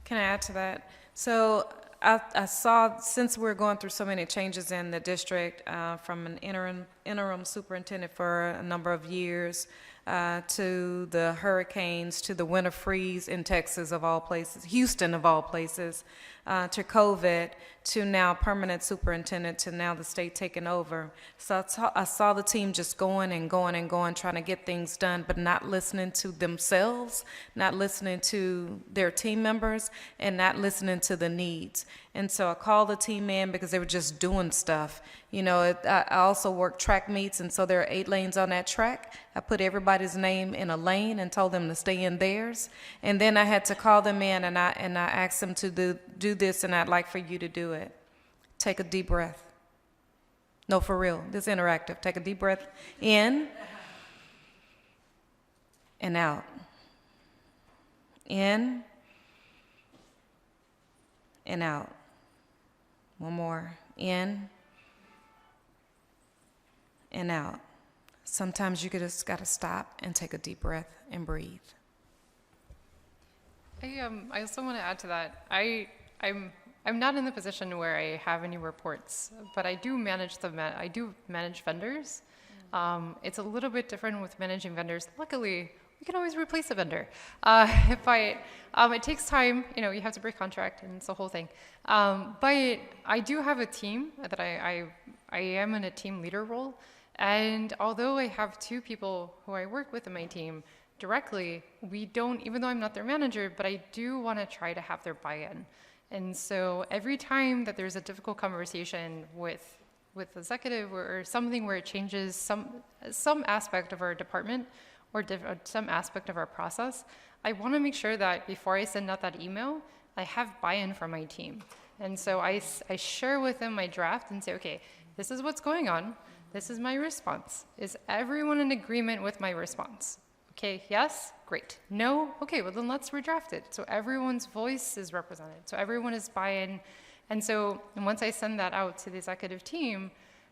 Can I add to that? So I saw, since we're going through so many changes in the district, from an interim superintendent for a number of years, to the hurricanes, to the winter freeze in Texas of all places, Houston of all places, to COVID, to now permanent superintendent, to now the state taking over. So I saw the team just going and going and going, trying to get things done, but not listening to themselves, not listening to their team members, and not listening to the needs. And so I called the team in because they were just doing stuff. I also work track meets, and so there are 8 lanes on that track. I put everybody's name in a lane and told them to stay in theirs. And then I had to call them in, and I asked them to do this, and I'd like for you to do it. Take a deep breath. No, for real, this is interactive. Take a deep breath in and out. In and out. One more. In and out. Sometimes you just got to stop and take a deep breath and breathe. I also want to add to that. I'm not in the position where I have any reports, but I do manage vendors. It's a little bit different with managing vendors. Luckily, we can always replace a vendor. But it takes time. You have to break contract, and it's the whole thing. But I do have a team that I am in a team leader role. And although I have 2 people who I work with in my team directly, we don't, even though I'm not their manager, but I do want to try to have their buy-in. And so every time that there's a difficult conversation with the executive or something where it changes some aspect of our department or some aspect of our process, I want to make sure that before I send out that email, I have buy-in from my team. And so I share with them my draft and say, okay, this is what's going on. This is my response. Is everyone in agreement with my response? Okay, yes, great. No, okay, well then let's redraft it. So everyone's voice is represented. So everyone is buy-in. And so once I send that out to the executive team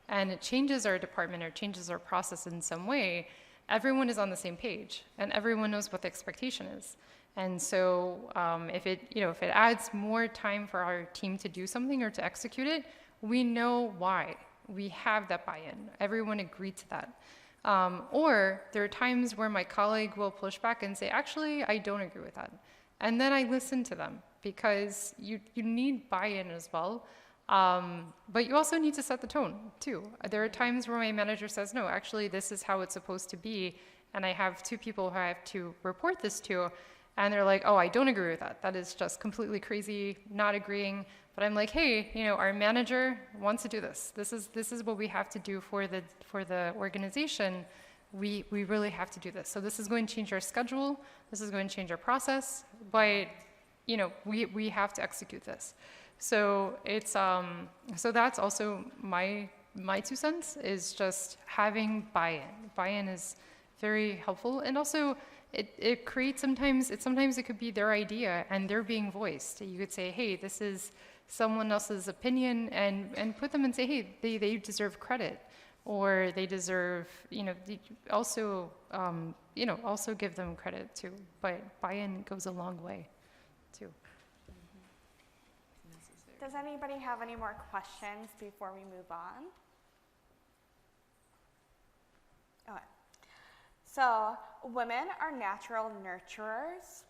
and it changes our department or changes our process in some way, everyone is on the same page and everyone knows what the expectation is. And so if it adds more time for our team to do something or to execute it, we know why. We have that buy-in. Everyone agreed to that. Or there are times where my colleague will push back and say, actually, I don't agree with that. And then I listen to them because you need buy-in as well. But you also need to set the tone too. There are times where my manager says, no, actually, this is how it's supposed to be. And I have 2 people who I have to report this to. And they're like, oh, I don't agree with that. That is just completely crazy, not agreeing. But I'm like, hey, our manager wants to do this. This is what we have to do for the organization. We really have to do this. So this is going to change our schedule. This is going to change our process. But we have to execute this. So it's so that's also my 2 cents, is just having buy-in. Buy-in is very helpful, and also it creates sometimes it could be their idea and they're being voiced. You could say, hey, this is someone else's opinion, and put them and say, hey, they deserve credit, or they deserve, also also give them credit too. But buy-in goes a long way too. Does anybody have any more questions before we move on? Okay. So, women are natural nurturers.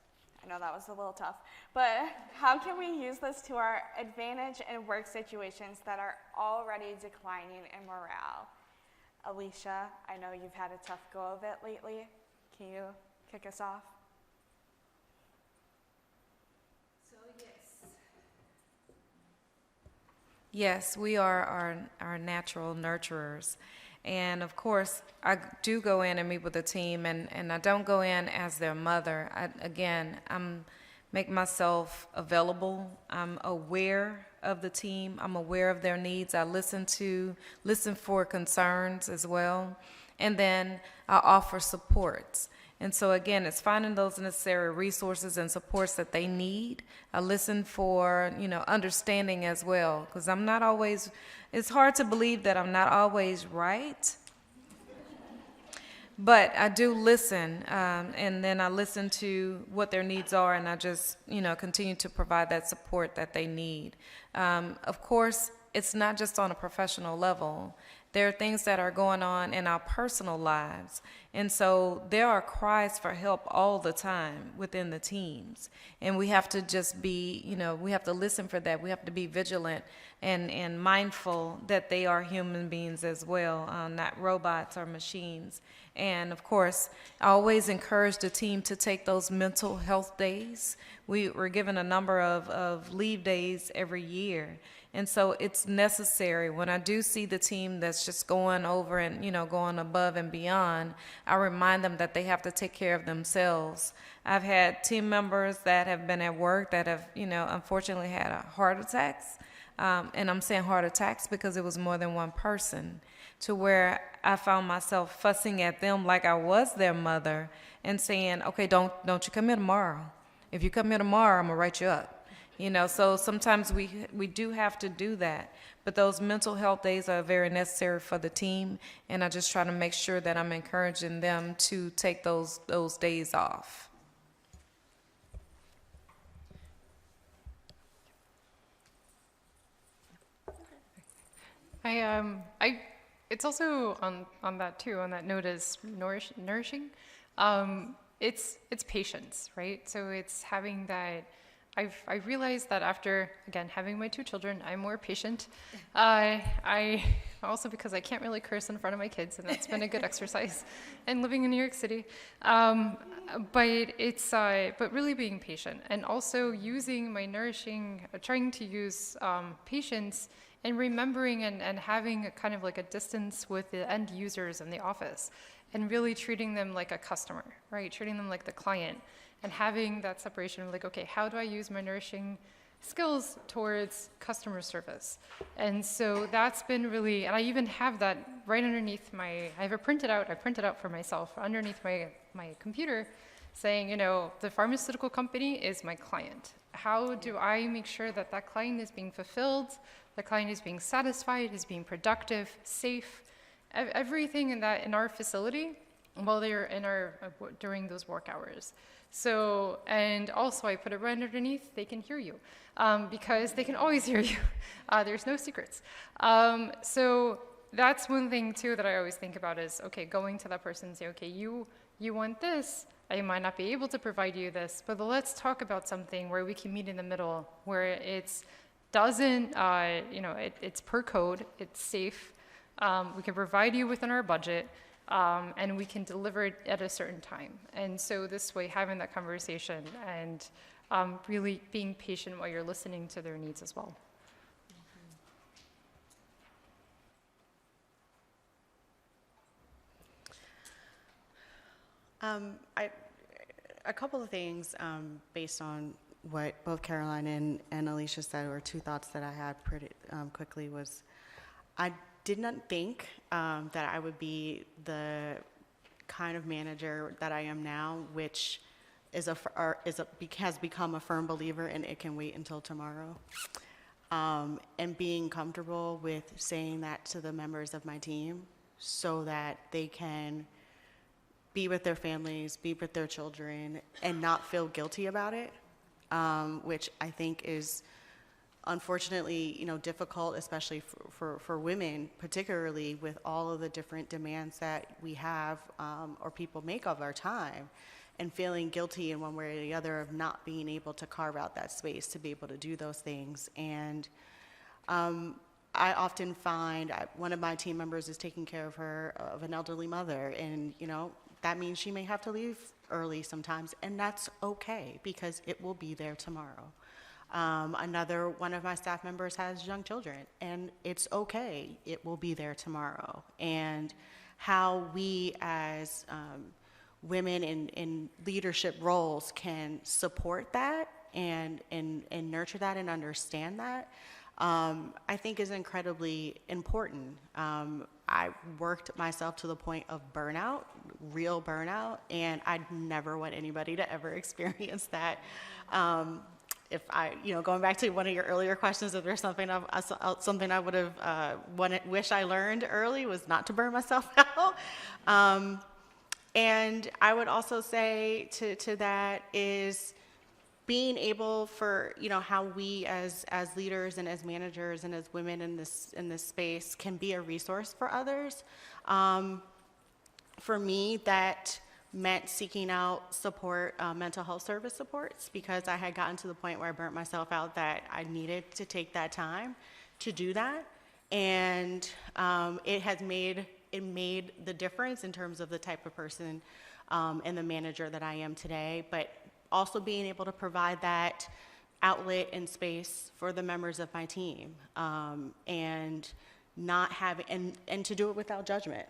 I know that was a little tough, but how can we use this to our advantage in work situations that are already declining in morale? Alicia, I know you've had a tough go of it lately. Can you kick us off? Yes, we are our natural nurturers. And of course, I do go in and meet with the team, and I don't go in as their mother. I'm make myself available. I'm aware of the team. I'm aware of their needs. I listen for concerns as well. And then I offer supports. And so again, it's finding those necessary resources and supports that they need. I listen for, understanding as well, because I'm not always, it's hard to believe that I'm not always right. But I do listen, and then I listen to what their needs are, and I just, continue to provide that support that they need. Of course, it's not just on a professional level. There are things that are going on in our personal lives. And so there are cries for help all the time within the teams. And we have to just be, we have to listen for that. We have to be vigilant and mindful that they are human beings as well, not robots or machines. And of course, I always encourage the team to take those mental health days. We're given a number of leave days every year. And so it's necessary. When I do see the team that's just going over and, going above and beyond, I remind them that they have to take care of themselves. I've had team members that have been at work that have, unfortunately had heart attacks. And I'm saying heart attacks because it was more than one person, to where I found myself fussing at them like I was their mother and saying, okay, don't you come here tomorrow. If you come here tomorrow, I'm going to write you up. So sometimes we do have to do that. But those mental health days are very necessary for the team, and I just try to make sure that I'm encouraging them to take those days off. It's also on that too, on that note is nourishing. It's patience, right? So it's having that. I've realized that after, again, having my 2 children, I'm more patient. I also, because I can't really curse in front of my kids, and that's been a good exercise, and living in New York City. But really being patient, and also using my trying to use patience, and remembering and having a kind of like a distance with the end users in the office, and really treating them like a customer, right? Treating them like the client. And having that separation of like, okay, how do I use my nourishing skills towards customer service? And so that's been really, and I even have that right underneath I have it printed out, I printed out for myself underneath my computer saying, the pharmaceutical company is my client. How do I make sure that that client is being fulfilled, the client is being satisfied, is being productive, safe, everything in our facility while they're during those work hours. So, and also I put it right underneath, they can hear you, because they can always hear you. There's no secrets. So that's one thing too that I always think about is, okay, going to that person and say, okay, you want this. I might not be able to provide you this, but let's talk about something where we can meet in the middle, where it's doesn't, it's per code, it's safe. We can provide you within our budget, and we can deliver it at a certain time. And so this way, having that conversation and really being patient while you're listening to their needs as well. A couple of things based on what both Caroline and Alicia said, or two thoughts that I had pretty quickly was, I did not think that I would be the kind of manager that I am now, which has become a firm believer in it can wait until tomorrow. And being comfortable with saying that to the members of my team so that they can be with their families, be with their children, and not feel guilty about it, which I think is unfortunately, difficult, especially for women, particularly with all of the different demands that we have or people make of our time, and feeling guilty in one way or the other of not being able to carve out that space to be able to do those things. And I often find one of my team members is taking care of an elderly mother, and that means she may have to leave early sometimes, and that's okay because it will be there tomorrow. Another one of my staff members has young children, and it's okay, it will be there tomorrow. And how we as women in leadership roles can support that and nurture that and understand that, I think is incredibly important. I worked myself to the point of burnout, real burnout, and I'd never want anybody to ever experience that. If I, going back to one of your earlier questions, if there's something I would have wish I learned early was not to burn myself out. And I would also say to that is being able for, how we as leaders and as managers and as women in this space can be a resource for others. For me, that meant seeking out support, mental health service supports, because I had gotten to the point where I burnt myself out that I needed to take that time to do that. And it made the difference in terms of the type of person and the manager that I am today, but also being able to provide that outlet and space for the members of my team, and not having, and to do it without judgment.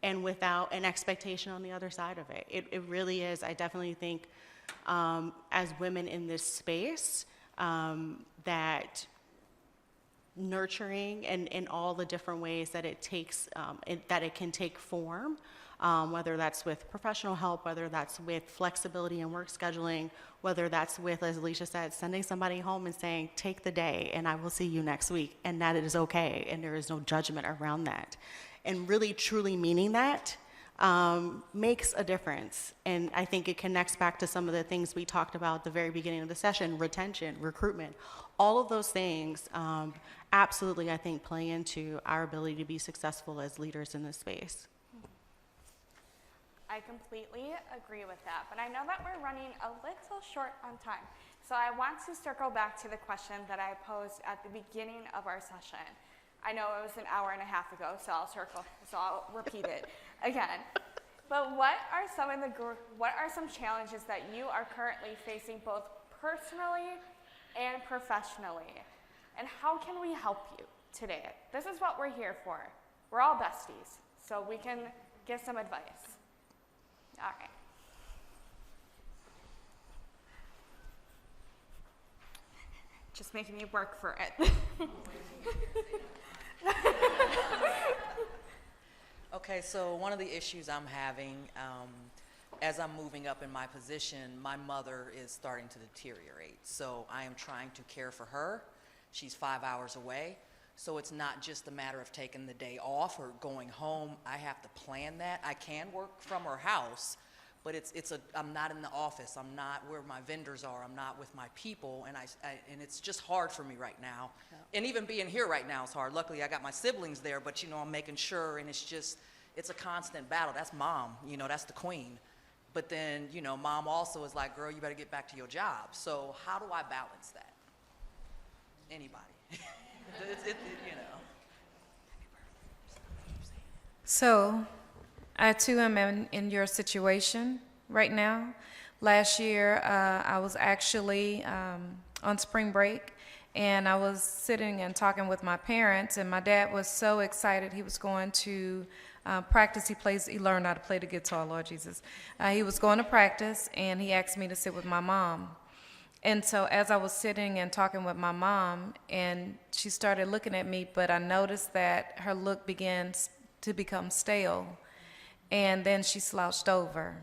And without an expectation on the other side of it. It really is. I definitely think as women in this space, that nurturing and in all the different ways that it takes, that it can take form, whether that's with professional help, whether that's with flexibility and work scheduling, whether that's with, as Alicia said, sending somebody home and saying, take the day and I will see you next week, and that it is okay, and there is no judgment around that. And really truly meaning that makes a difference. And I think it connects back to some of the things we talked about at the very beginning of the session: retention, recruitment, all of those things absolutely, I think, play into our ability to be successful as leaders in this space. I completely agree with that, but I know that we're running a little short on time. So I want to circle back to the question that I posed at the beginning of our session. I know it was an hour and a half ago, so I'll repeat it again. But what are some challenges that you are currently facing, both personally and professionally? And how can we help you today? This is what we're here for. We're all besties, so we can give some advice. All right. Just making me work for it. Okay, so one of the issues I'm having as I'm moving up in my position, my mother is starting to deteriorate. So I am trying to care for her. She's 5 hours away. So it's not just a matter of taking the day off or going home. I have to plan that. I can work from her house, but I'm not in the office. I'm not where my vendors are. I'm not with my people, and and it's just hard for me right now. And even being here right now is hard. Luckily, I got my siblings there, but I'm making sure, and it's a constant battle. That's mom, that's the queen. But then, mom also is like, girl, you better get back to your job. So how do I balance that? Anybody? So, I too am in your situation right now. Last year, I was actually on spring break, and I was sitting and talking with my parents, and my dad was so excited. He was going to practice. He learned how to play the guitar, Lord Jesus. He was going to practice, and he asked me to sit with my mom. And so as I was sitting and talking with my mom, and she started looking at me, but I noticed that her look began to become stale, and then she slouched over.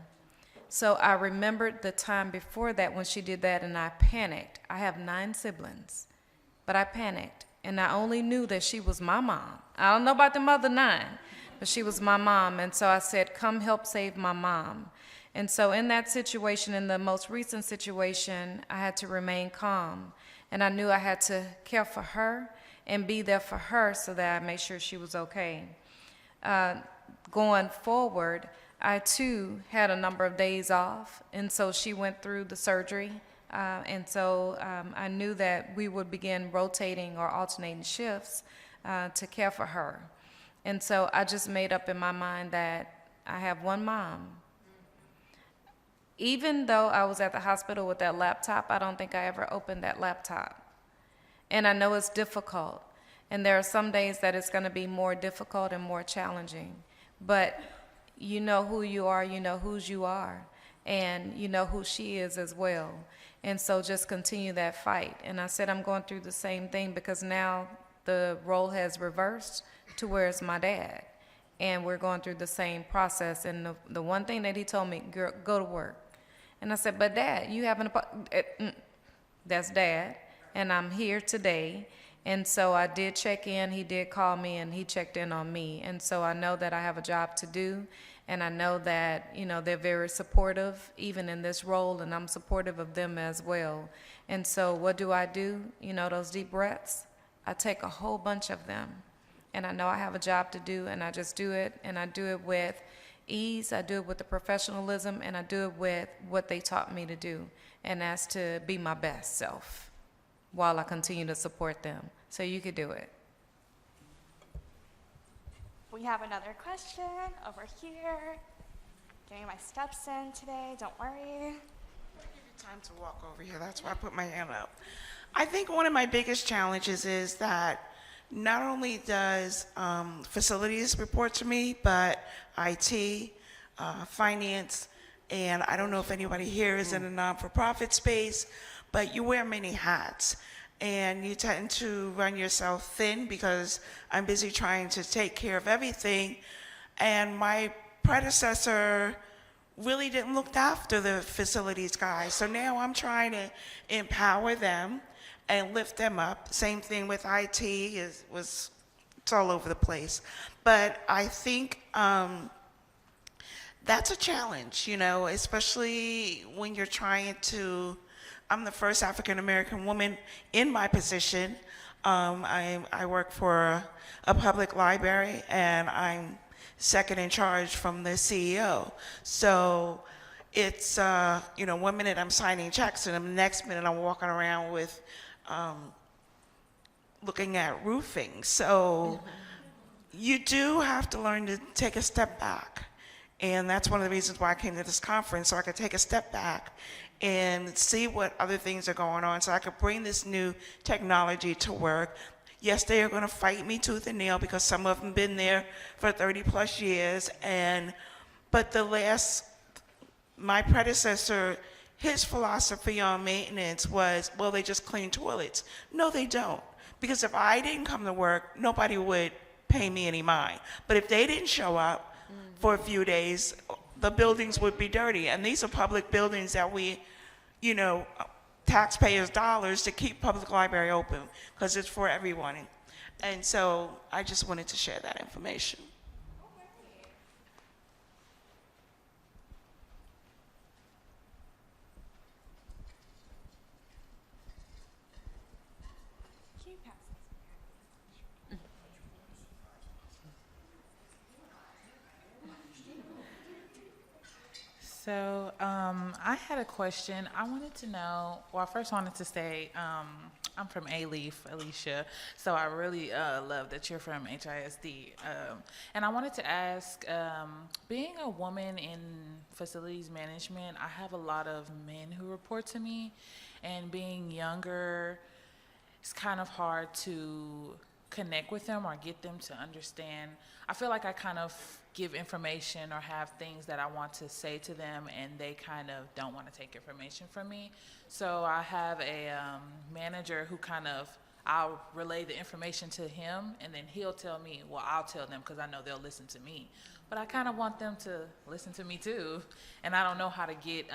So I remembered the time before that when she did that, and I panicked. I have 9 siblings, but I panicked, and I only knew that she was my mom. I don't know about the other 9, but she was my mom, and so I said, come help save my mom. And so in that situation, in the most recent situation, I had to remain calm, and I knew I had to care for her and be there for her so that I made sure she was okay. Going forward, I too had a number of days off, and so she went through the surgery, and so I knew that we would begin rotating or alternating shifts to care for her. And so I just made up in my mind that I have one mom. Even though I was at the hospital with that laptop, I don't think I ever opened that laptop. And I know it's difficult, and there are some days that it's going to be more difficult and more challenging, but you know who you are, you know whose you are, and you know who she is as well. And so just continue that fight. And I said I'm going through the same thing because now the role has reversed to where it's my dad. And we're going through the same process. And the one thing that he told me, girl, go to work. And I said, but Dad, you have that's Dad, and I'm here today. And so I did check in, he did call me, and he checked in on me. And so I know that I have a job to do, and I know that, they're very supportive, even in this role, and I'm supportive of them as well. And so what do? Those deep breaths? I take a whole bunch of them, and I know I have a job to do, and I just do it, and I do it with ease, I do it with the professionalism, and I do it with what they taught me to do, and that's to be my best self while I continue to support them. So you could do it. We have another question over here. Getting my steps in today, don't worry. I give you time to walk over here, that's why I put my hand up. I think one of my biggest challenges is that not only does facilities report to me, but IT, finance, and I don't know if anybody here is in a non-for-profit space, but you wear many hats, and you tend to run yourself thin because I'm busy trying to take care of everything, and my predecessor really didn't look after the facilities guys, so now I'm trying to empower them and lift them up. Same thing with IT, it's all over the place. But I think that's a challenge, especially when you're trying to, I'm the first African American woman in my position. I work for a public library, and I'm second in charge from the CEO. So it's, 1 minute I'm signing checks, and the next minute I'm walking around with looking at roofing. So you do have to learn to take a step back. And that's one of the reasons why I came to this conference, so I could take a step back and see what other things are going on, so I could bring this new technology to work. Yes, they are going to fight me tooth and nail because some of them have been there for 30 plus years. But my predecessor, his philosophy on maintenance was, well, they just clean toilets. No, they don't. Because if I didn't come to work, nobody would pay me any mind. But if they didn't show up for a few days, the buildings would be dirty. And these are public buildings that we, taxpayers' dollars to keep public library open because it's for everyone. And so I just wanted to share that information. So I had a question. I wanted to know, well, I first wanted to say I'm from A-Leaf, Alicia, so I really love that you're from HISD. And I wanted to ask, being a woman in facilities management, I have a lot of men who report to me, and being younger, it's kind of hard to connect with them or get them to understand. I feel like I kind of give information or have things that I want to say to them, and they kind of don't want to take information from me. So I have a manager who kind of, I'll relay the information to him, and then he'll tell me, well, I'll tell them because I know they'll listen to me. But I kind of want them to listen to me too, and I don't know how to get,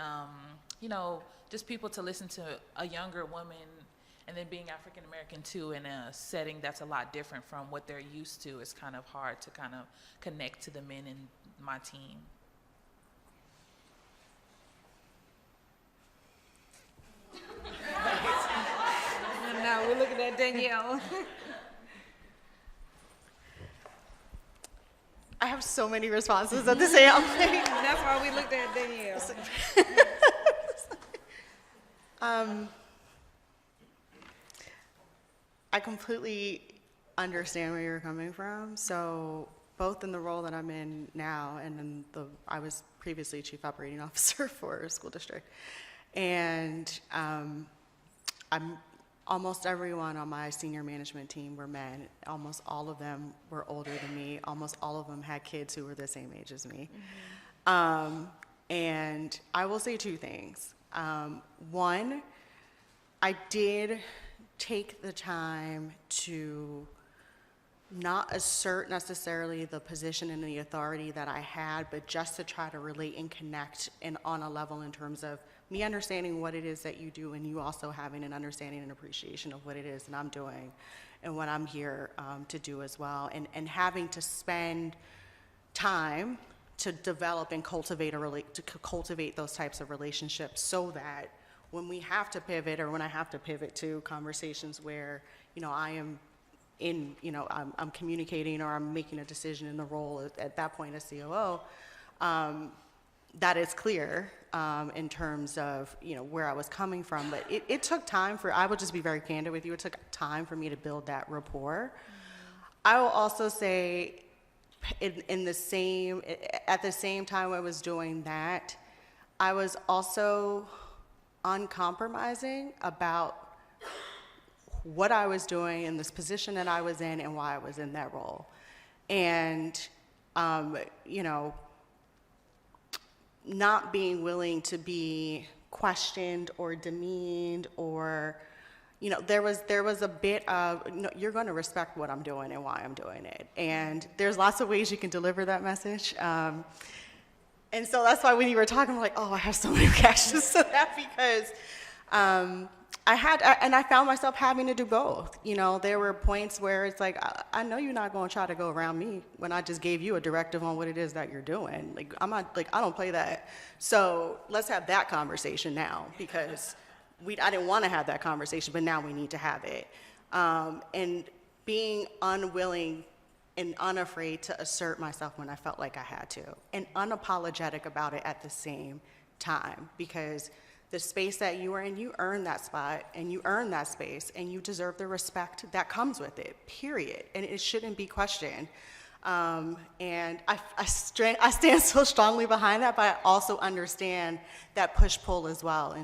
just people to listen to a younger woman. And then being African American too, in a setting that's a lot different from what they're used to, it's kind of hard to kind of connect to the men in my team. And now we're looking at Danielle. I have so many responses at the same time. That's why we looked at Danielle. I completely understand where you're coming from. So both in the role that I'm in now and in I was previously chief operating officer for a school district. And almost everyone on my senior management team were men. Almost all of them were older than me. Almost all of them had kids who were the same age as me. And I will say two things. One, I did take the time to not assert necessarily the position and the authority that I had, but just to try to relate and connect on a level in terms of me understanding what it is that you do, and you also having an understanding and appreciation of what it is that I'm doing and what I'm here to do as well, and having to spend time to develop and cultivate those types of relationships, so that when we have to pivot, or when I have to pivot to conversations where, I am I'm communicating, or I'm making a decision in the role at that point as COO, that is clear in terms of, where I was coming from. But it took time I will just be very candid with you, it took time for me to build that rapport. I will also say, at the same time I was doing that, I was also uncompromising about what I was doing in this position that I was in and why I was in that role. And, not being willing to be questioned or demeaned, or, there was a bit of, you're going to respect what I'm doing and why I'm doing it. And there's lots of ways you can deliver that message. And so that's why when you were talking, I'm like, oh, I have so many reactions to that, because I found myself having to do both. There were points where it's like, I know you're not going to try to go around me when I just gave you a directive on what it is that you're doing. Like, I'm not, I don't play that. So let's have that conversation now, because I didn't want to have that conversation, but now we need to have it. And being unwilling and unafraid to assert myself when I felt like I had to, and unapologetic about it at the same time, because the space that you are in, you earn that spot, and you earn that space, and you deserve the respect that comes with it, period. And it shouldn't be questioned. And I stand so strongly behind that, but I also understand that push-pull as well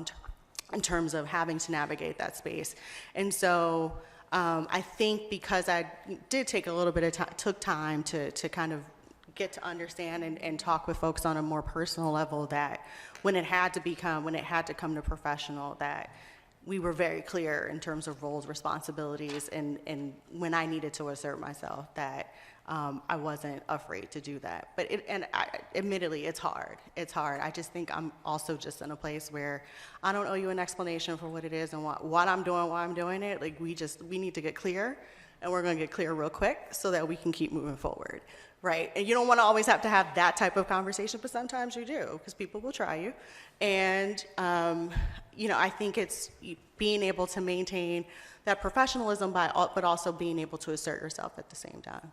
in terms of having to navigate that space. And so I think because I did take a little bit of time, took time to kind of get to understand and talk with folks on a more personal level, that when it had to come to professional, that we were very clear in terms of roles, responsibilities, and when I needed to assert myself, that I wasn't afraid to do that. But admittedly, it's hard. It's hard. I just think I'm also just in a place where I don't owe you an explanation for what it is and what I'm doing, why I'm doing it. Like, we need to get clear, and we're going to get clear real quick so that we can keep moving forward, right? And you don't want to always have to have that type of conversation, but sometimes you do, because people will try you. And, I think it's being able to maintain that professionalism, but also being able to assert yourself at the same time.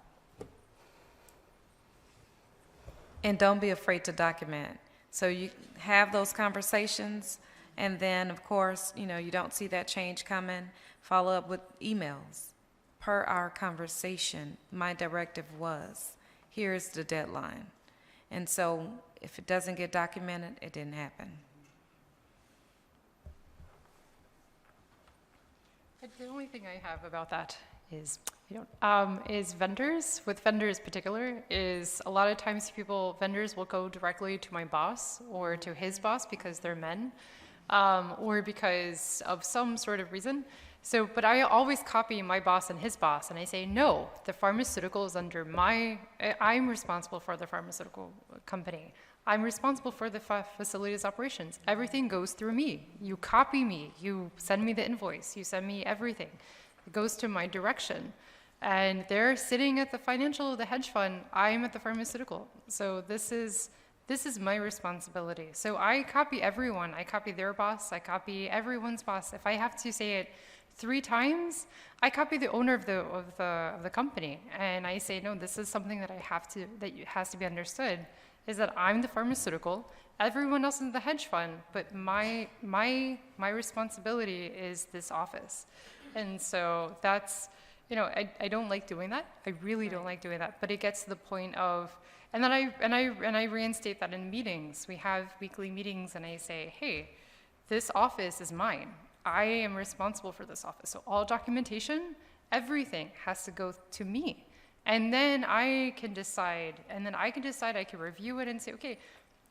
And don't be afraid to document. So you have those conversations, and then, of course, you don't see that change coming, follow up with emails. Per our conversation, my directive was, here's the deadline. And so if it doesn't get documented, it didn't happen. The only thing I have about that is vendors. With vendors in particular, is a lot of times vendors will go directly to my boss or to his boss because they're men, or because of some sort of reason. So, but I always copy my boss and his boss, and I say, no, the pharmaceutical is under I'm responsible for the pharmaceutical company. I'm responsible for the facilities operations. Everything goes through me. You copy me. You send me the invoice. You send me everything. It goes to my direction. And they're sitting at the hedge fund. I'm at the pharmaceutical. So this is my responsibility. So I copy everyone. I copy their boss. I copy everyone's boss. If I have to say it 3 times, I copy the owner of the company, and I say, no, this is something that has to be understood, is that I'm the pharmaceutical, everyone else is the hedge fund, but my responsibility is this office. And so that's, I don't like doing that. I really don't like doing that. But it gets to the point of, and then I reinstate that in meetings. We have weekly meetings, and I say, hey, this office is mine. I am responsible for this office. So all documentation, everything has to go to me. And then I can decide, I can review it and say, okay,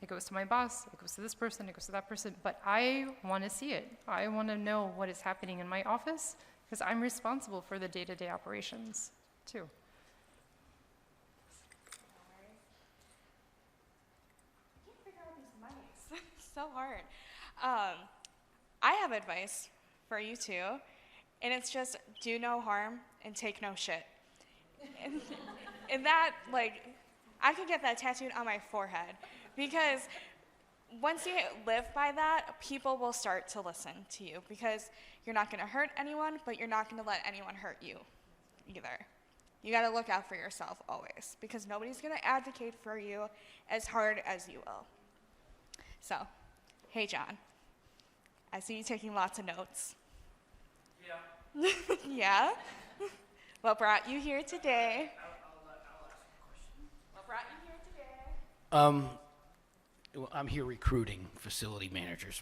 it goes to my boss, it goes to this person, it goes to that person, but I want to see it. I want to know what is happening in my office, because I'm responsible for the day-to-day operations, too. I can't figure out these mics. So hard. I have advice for you too, and it's just do no harm and take no shit. And that, I could get that tattooed on my forehead, because once you live by that, people will start to listen to you, because you're not going to hurt anyone, but you're not going to let anyone hurt you either. You got to look out for yourself always, because nobody's going to advocate for you as hard as you will. So, hey, John. I see you taking lots of notes. Yeah. Yeah? What brought you here today? What brought you here today? Well, I'm here recruiting facility managers,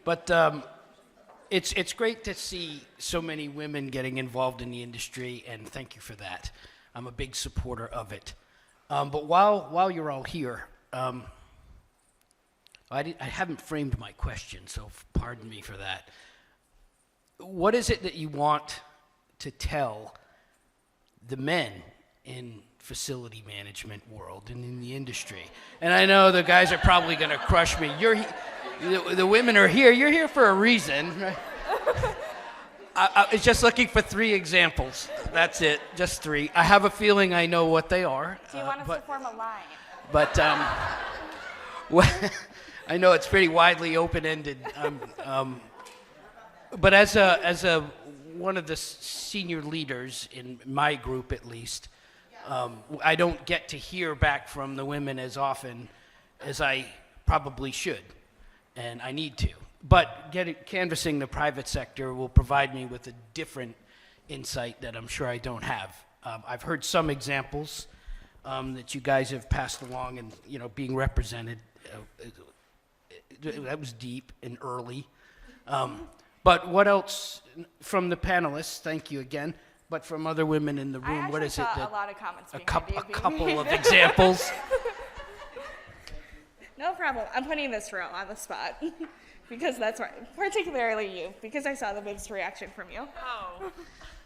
but it's great to see so many women getting involved in the industry, and thank you for that. I'm a big supporter of it. But while you're all here, I haven't framed my question, so pardon me for that. What is it that you want to tell the men in facility management world and in the industry? And I know the guys are probably going to crush me. The women are here. You're here for a reason. Right? I was just looking for 3 examples. That's it, just 3. I have a feeling I know what they are. Do you want us to form a line? But I know it's pretty widely open-ended. But as one of the senior leaders in my group, at least, I don't get to hear back from the women as often as I probably should, and I need to. But canvassing the private sector will provide me with a different insight that I'm sure I don't have. I've heard some examples that you guys have passed along, and being represented. That was deep and early. But what else from the panelists? Thank you again. But from other women in the room, what is it? A lot of comments. A couple of examples. No problem. I'm putting this row on the spot because that's right. Particularly you, because I saw the biggest reaction from you. Oh.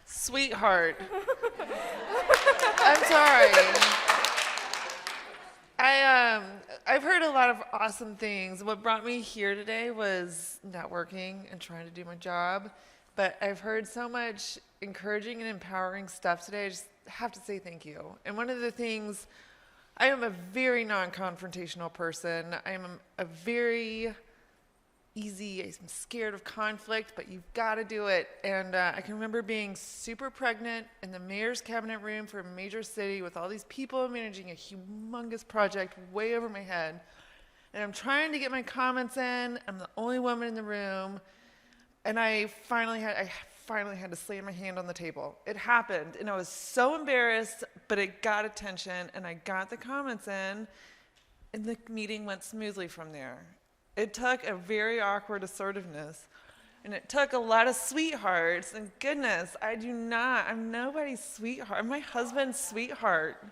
Sweetheart. I'm sorry. I've heard a lot of awesome things. What brought me here today was networking and trying to do my job. But I've heard so much encouraging and empowering stuff today. I just have to say thank you. And one of the things, I am a very non-confrontational person. I am a very I'm scared of conflict, but you've got to do it. And I can remember being super pregnant in the mayor's cabinet room for a major city with all these people managing a humongous project way over my head. And I'm trying to get my comments in. I'm the only woman in the room. And I finally had to slam my hand on the table. It happened, and I was so embarrassed, but it got attention, and I got the comments in, and the meeting went smoothly from there. It took a very awkward assertiveness, and it took a lot of sweethearts, and goodness, I'm nobody's sweetheart. I'm my husband's sweetheart.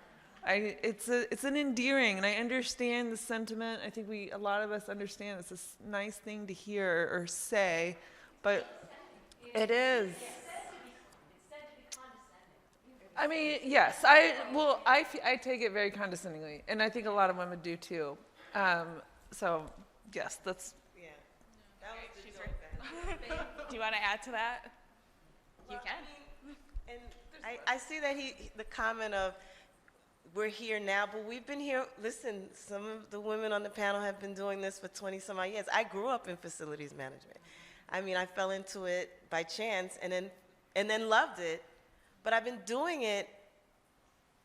It's an endearing, and I understand the sentiment. I think a lot of us understand it's a nice thing to hear or say, but it is. I mean, yes, I take it very condescendingly, and I think a lot of women do too. So, yes, that's. Yeah, that was the joke. Do you want to add to that? You can. And I see that the comment of, we're here now, but we've been here. Listen, some of the women on the panel have been doing this for 20 some odd years. I grew up in facilities management. I mean, I fell into it by chance and then loved it, but I've been doing it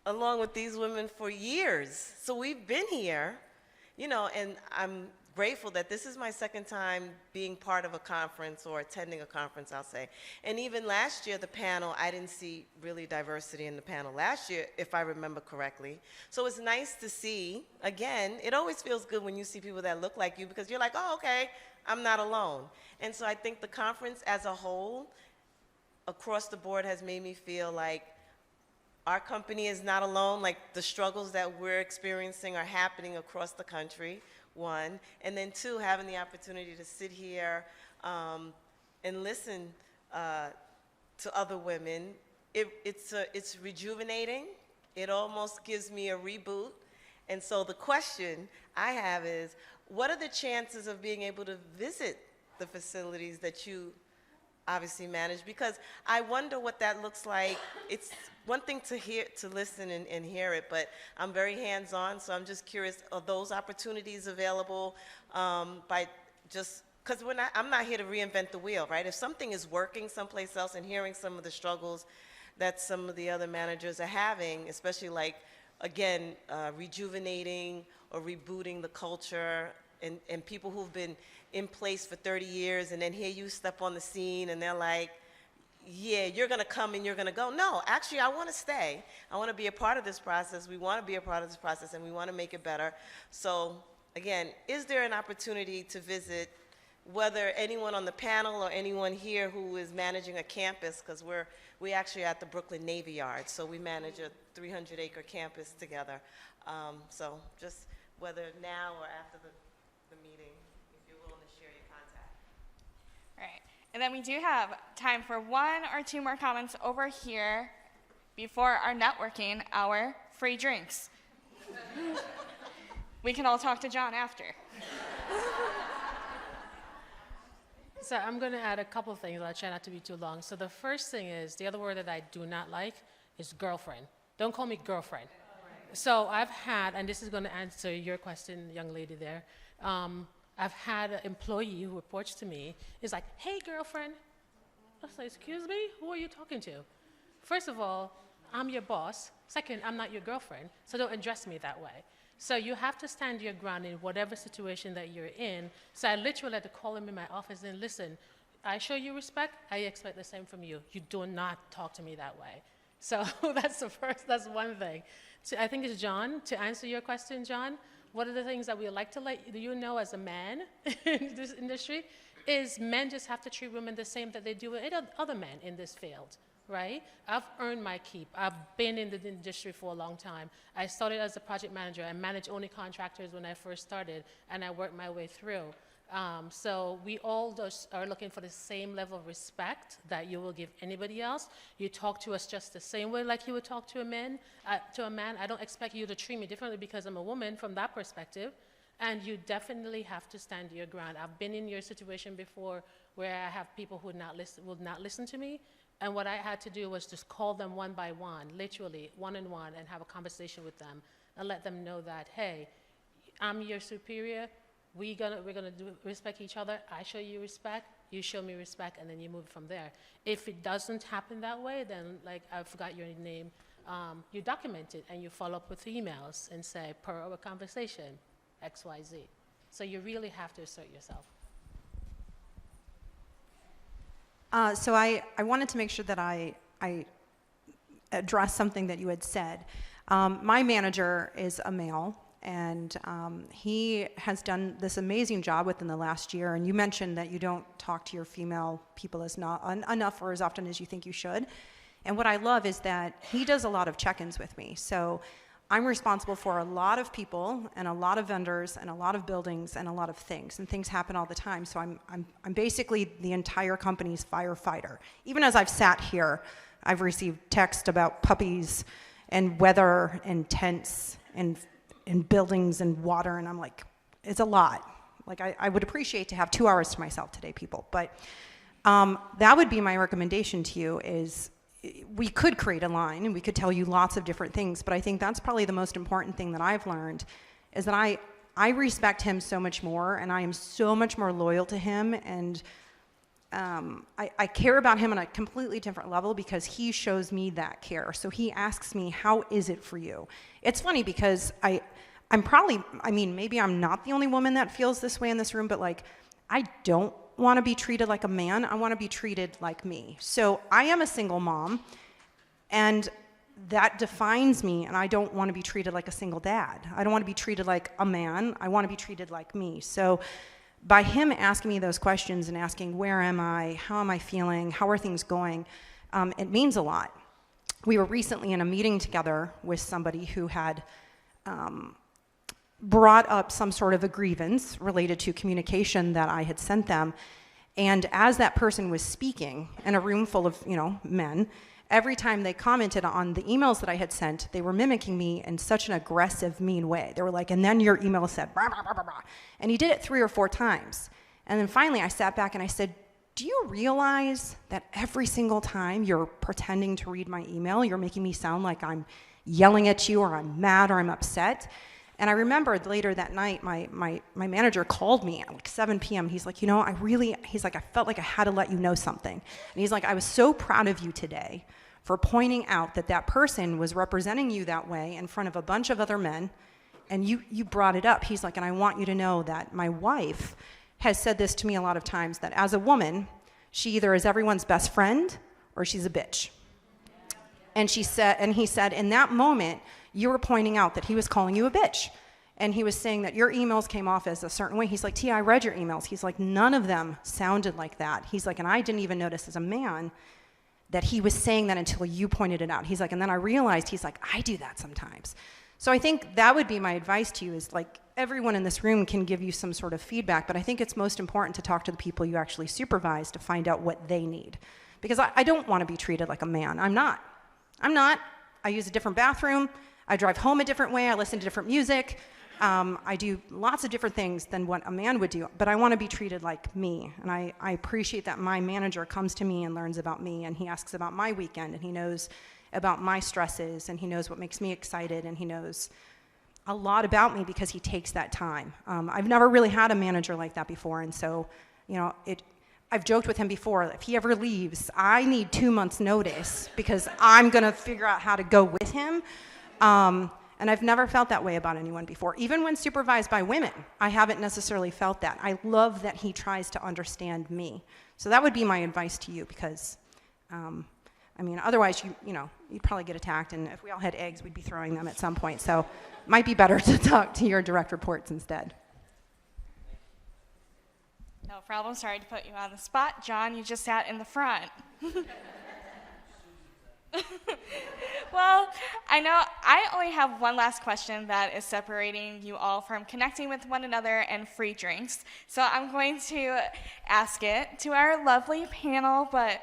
along with these women for years. So we've been here, and I'm grateful that this is my second time being part of a conference or attending a conference, I'll say. And even last year, the panel, I didn't see really diversity in the panel last year, if I remember correctly. So it's nice to see, again, it always feels good when you see people that look like you because you're like, oh, okay, I'm not alone. And so I think the conference as a whole, across the board, has made me feel like our company is not alone, like the struggles that we're experiencing are happening across the country, one. And then two, having the opportunity to sit here and listen to other women, it's rejuvenating. It almost gives me a reboot. And so the question I have is, what are the chances of being able to visit the facilities that you obviously manage? Because I wonder what that looks like. It's one thing to listen and hear it, but I'm very hands-on, so I'm just curious, are those opportunities available because I'm not here to reinvent the wheel, right? If something is working someplace else and hearing some of the struggles that some of the other managers are having, especially again, rejuvenating or rebooting the culture, and people who've been in place for 30 years, and then here you step on the scene, and they're like, yeah, you're going to come and you're going to go. No, actually, I want to stay. I want to be a part of this process. We want to be a part of this process, and we want to make it better. So, again, is there an opportunity to visit, whether anyone on the panel or anyone here who is managing a campus, because we actually are at the Brooklyn Navy Yard, so we manage a 300-acre campus together. So just whether now or after the meeting, if you're willing to share your contact. All right. And then we do have time for one or two more comments over here before our networking hour, free drinks. We can all talk to John after. So I'm going to add a couple of things. I'll try not to be too long. So the first thing is, the other word that I do not like is girlfriend. Don't call me girlfriend. So I've had, and this is going to answer your question, young lady there. I've had an employee who reports to me, is like, hey, girlfriend. I was like, excuse me? Who are you talking to? First of all, I'm your boss. Second, I'm not your girlfriend, so don't address me that way. So you have to stand your ground in whatever situation that you're in. So I literally had to call him in my office and listen, I show you respect, I expect the same from you. You do not talk to me that way. So that's that's one thing. So I think it's John, to answer your question, John, one of the things that we like to let you know as a man in this industry is men just have to treat women the same that they do with other men in this field, right? I've earned my keep. I've been in the industry for a long time. I started as a project manager. I managed only contractors when I first started, and I worked my way through. So we all just are looking for the same level of respect that you will give anybody else. You talk to us just the same way like you would talk to a man. I don't expect you to treat me differently because I'm a woman from that perspective. And you definitely have to stand your ground. I've been in your situation before where I have people who would not listen to me. And what I had to do was just call them one by one, literally one-on-one, and have a conversation with them and let them know that, hey, I'm your superior. We're gonna respect each other. I show you respect, you show me respect, and then you move from there. If it doesn't happen that way, then like I forgot your name, you document it and you follow up with emails and say, per our conversation, XYZ. So you really have to assert yourself. So I wanted to make sure that I address something that you had said. My manager is a male, and he has done this amazing job within the last year. And you mentioned that you don't talk to your female people as enough or as often as you think you should. And what I love is that he does a lot of check-ins with me. So I'm responsible for a lot of people and a lot of vendors and a lot of buildings and a lot of things, and things happen all the time. So I'm basically the entire company's firefighter. Even as I've sat here, I've received text about puppies and weather and tents and buildings and water, and I'm like, it's a lot. Like I would appreciate to have 2 hours to myself today, people. But that would be my recommendation to you is, we could create a line and we could tell you lots of different things, but I think that's probably the most important thing that I've learned is that I respect him so much more, and I am so much more loyal to him, and I care about him on a completely different level because he shows me that care. So he asks me, how is it for you? It's funny because maybe I'm not the only woman that feels this way in this room, but like, I don't want to be treated like a man. I want to be treated like me. So I am a single mom, and that defines me, and I don't want to be treated like a single dad. I don't want to be treated like a man. I want to be treated like me. So by him asking me those questions and asking, where am I? How am I feeling? How are things going? It means a lot. We were recently in a meeting together with somebody who had brought up some sort of a grievance related to communication that I had sent them. And as that person was speaking in a room full of, men, every time they commented on the emails that I had sent, they were mimicking me in such an aggressive, mean way. They were like, and then your email said, blah, blah, blah, blah, blah. And he did it 3 or 4 times. And then finally I sat back and I said, do you realize that every single time you're pretending to read my email, you're making me sound like I'm yelling at you or I'm mad or I'm upset? And I remembered later that night, my manager called me at like 7 p.m. He's like, I felt like I had to let you know something. And he's like, I was so proud of you today for pointing out that person was representing you that way in front of a bunch of other men, and you brought it up. He's like, and I want you to know that my wife has said this to me a lot of times, that as a woman, she either is everyone's best friend or she's a bitch. And he said, in that moment, you were pointing out that he was calling you a bitch. And he was saying that your emails came off as a certain way. He's like, Tia, I read your emails. He's like, none of them sounded like that. He's like, and I didn't even notice as a man that he was saying that until you pointed it out. He's like, and then I realized, he's like, I do that sometimes. So I think that would be my advice to you is like, everyone in this room can give you some sort of feedback, but I think it's most important to talk to the people you actually supervise to find out what they need. Because I don't want to be treated like a man. I'm not. I use a different bathroom. I drive home a different way. I listen to different music. I do lots of different things than what a man would do, but I want to be treated like me. And I appreciate that my manager comes to me and learns about me, and he asks about my weekend, and he knows about my stresses, and he knows what makes me excited, and he knows a lot about me because he takes that time. I've never really had a manager like that before, and so, I've joked with him before, if he ever leaves, I need 2 months' notice because I'm going to figure out how to go with him. And I've never felt that way about anyone before. Even when supervised by women, I haven't necessarily felt that. I love that he tries to understand me. So that would be my advice to you because, otherwise, you'd probably get attacked, and if we all had eggs, we'd be throwing them at some point. So it might be better to talk to your direct reports instead. No problem. Sorry to put you on the spot. John, you just sat in the front. Well, I know I only have one last question that is separating you all from connecting with one another and free drinks. So I'm going to ask it to our lovely panel, but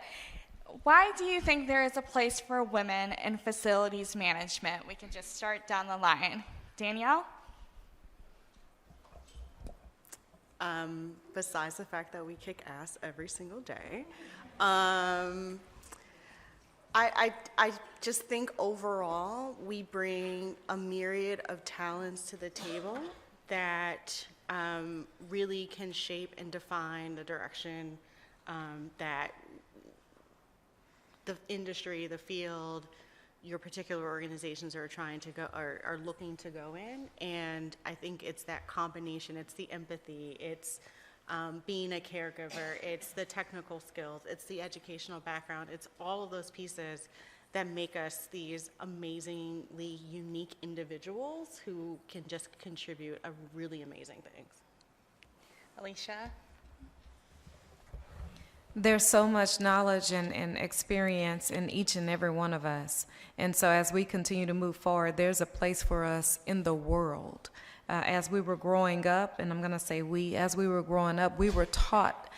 why do you think there is a place for women in facilities management? We can just start down the line. Danielle? Besides the fact that we kick ass every single day, I just think overall we bring a myriad of talents to the table that really can shape and define the direction that the industry, the field, your particular organizations are trying to go, are looking to go in. And I think it's that combination, it's the empathy, it's being a caregiver, it's the technical skills, it's the educational background, it's all of those pieces that make us these amazingly unique individuals who can just contribute a really amazing things. Alicia? There's so much knowledge and experience in each and every one of us. And so as we continue to move forward, there's a place for us in the world. As we were growing up, and I'm going to say as we were growing up, we were taught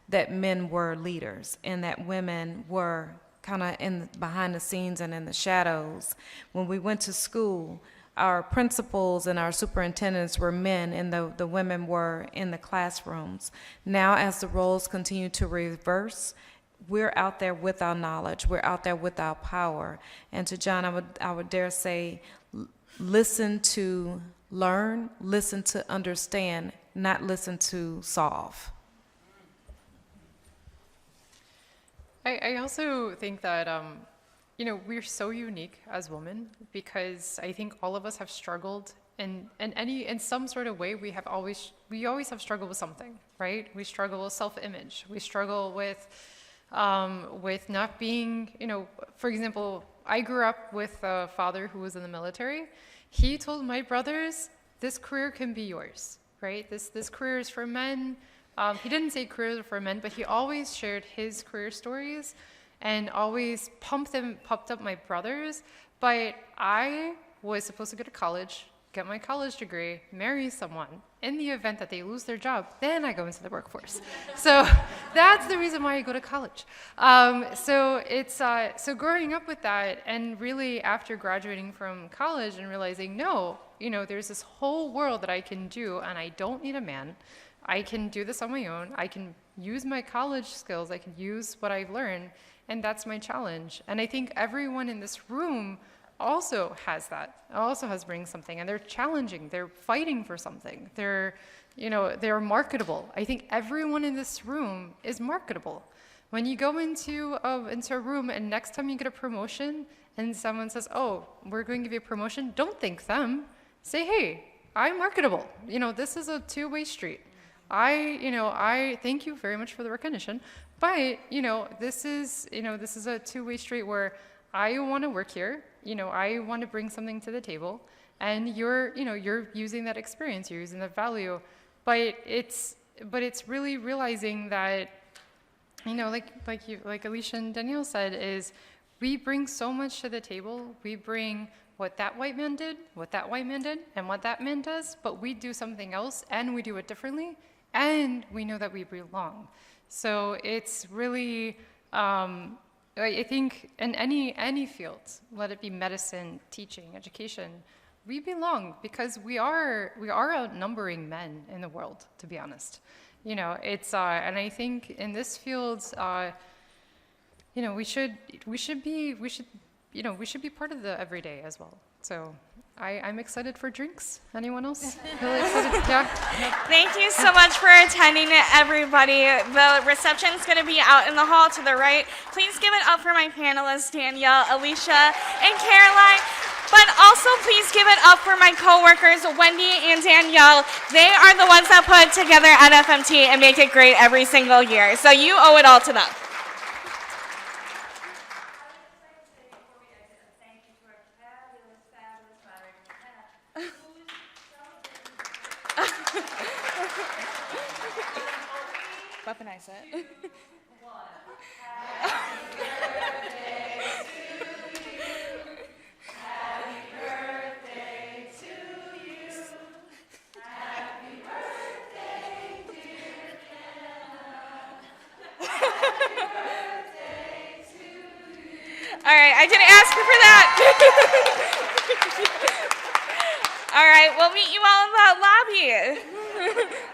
that men were leaders and that women were kind of behind the scenes and in the shadows. When we went to school, our principals and our superintendents were men, and the women were in the classrooms. Now, as the roles continue to reverse, we're out there with our knowledge, we're out there with our power. And to John, I would dare say, listen to learn, listen to understand, not listen to solve. I also think that, we're so unique as women because I think all of us have struggled in some sort of way. We always have struggled with something, right? We struggle with self-image. We struggle with not being, for example, I grew up with a father who was in the military. He told my brothers, this career can be yours, right? This career is for men. He didn't say careers are for men, but he always shared his career stories and always pumped up my brothers. But I was supposed to go to college, get my college degree, marry someone. In the event that they lose their job, then I go into the workforce. So that's the reason why I go to college. So growing up with that, and really after graduating from college and realizing, no, there's this whole world that I can do, and I don't need a man. I can do this on my own. I can use my college skills. I can use what I've learned, and that's my challenge. And I think everyone in this room also has that, also has bring something, and they're challenging, they're fighting for something, they're marketable. I think everyone in this room is marketable. When you go into a room and next time you get a promotion and someone says, oh, we're going to give you a promotion, don't thank them. Say, hey, I'm marketable. This is a two-way street. I thank you very much for the recognition, but this is a two-way street where I want to work here. I want to bring something to the table, and you're using that experience, you're using that value, but it's really realizing that, like Alicia and Danielle said, is we bring so much to the table. We bring what that white man did, what that white man did, and what that man does, but we do something else, and we do it differently, and we know that we belong. So it's really, I think in any field, let it be medicine, teaching, education, we belong because we are outnumbering men in the world, to be honest. It's and I think in this field, we should be part of the everyday as well. So I'm excited for drinks. Anyone else? Really excited? Yeah. Thank you so much for attending, everybody. The reception's going to be out in the hall to the right. Please give it up for my panelists, Danielle, Alicia, and Caroline. But also please give it up for my coworkers, Wendy and Danielle. They are the ones that put together NFMT and make it great every single year. So you owe it all to them. Weaponize it. All right, I didn't ask her for that. All right, we'll meet you all in the lobby.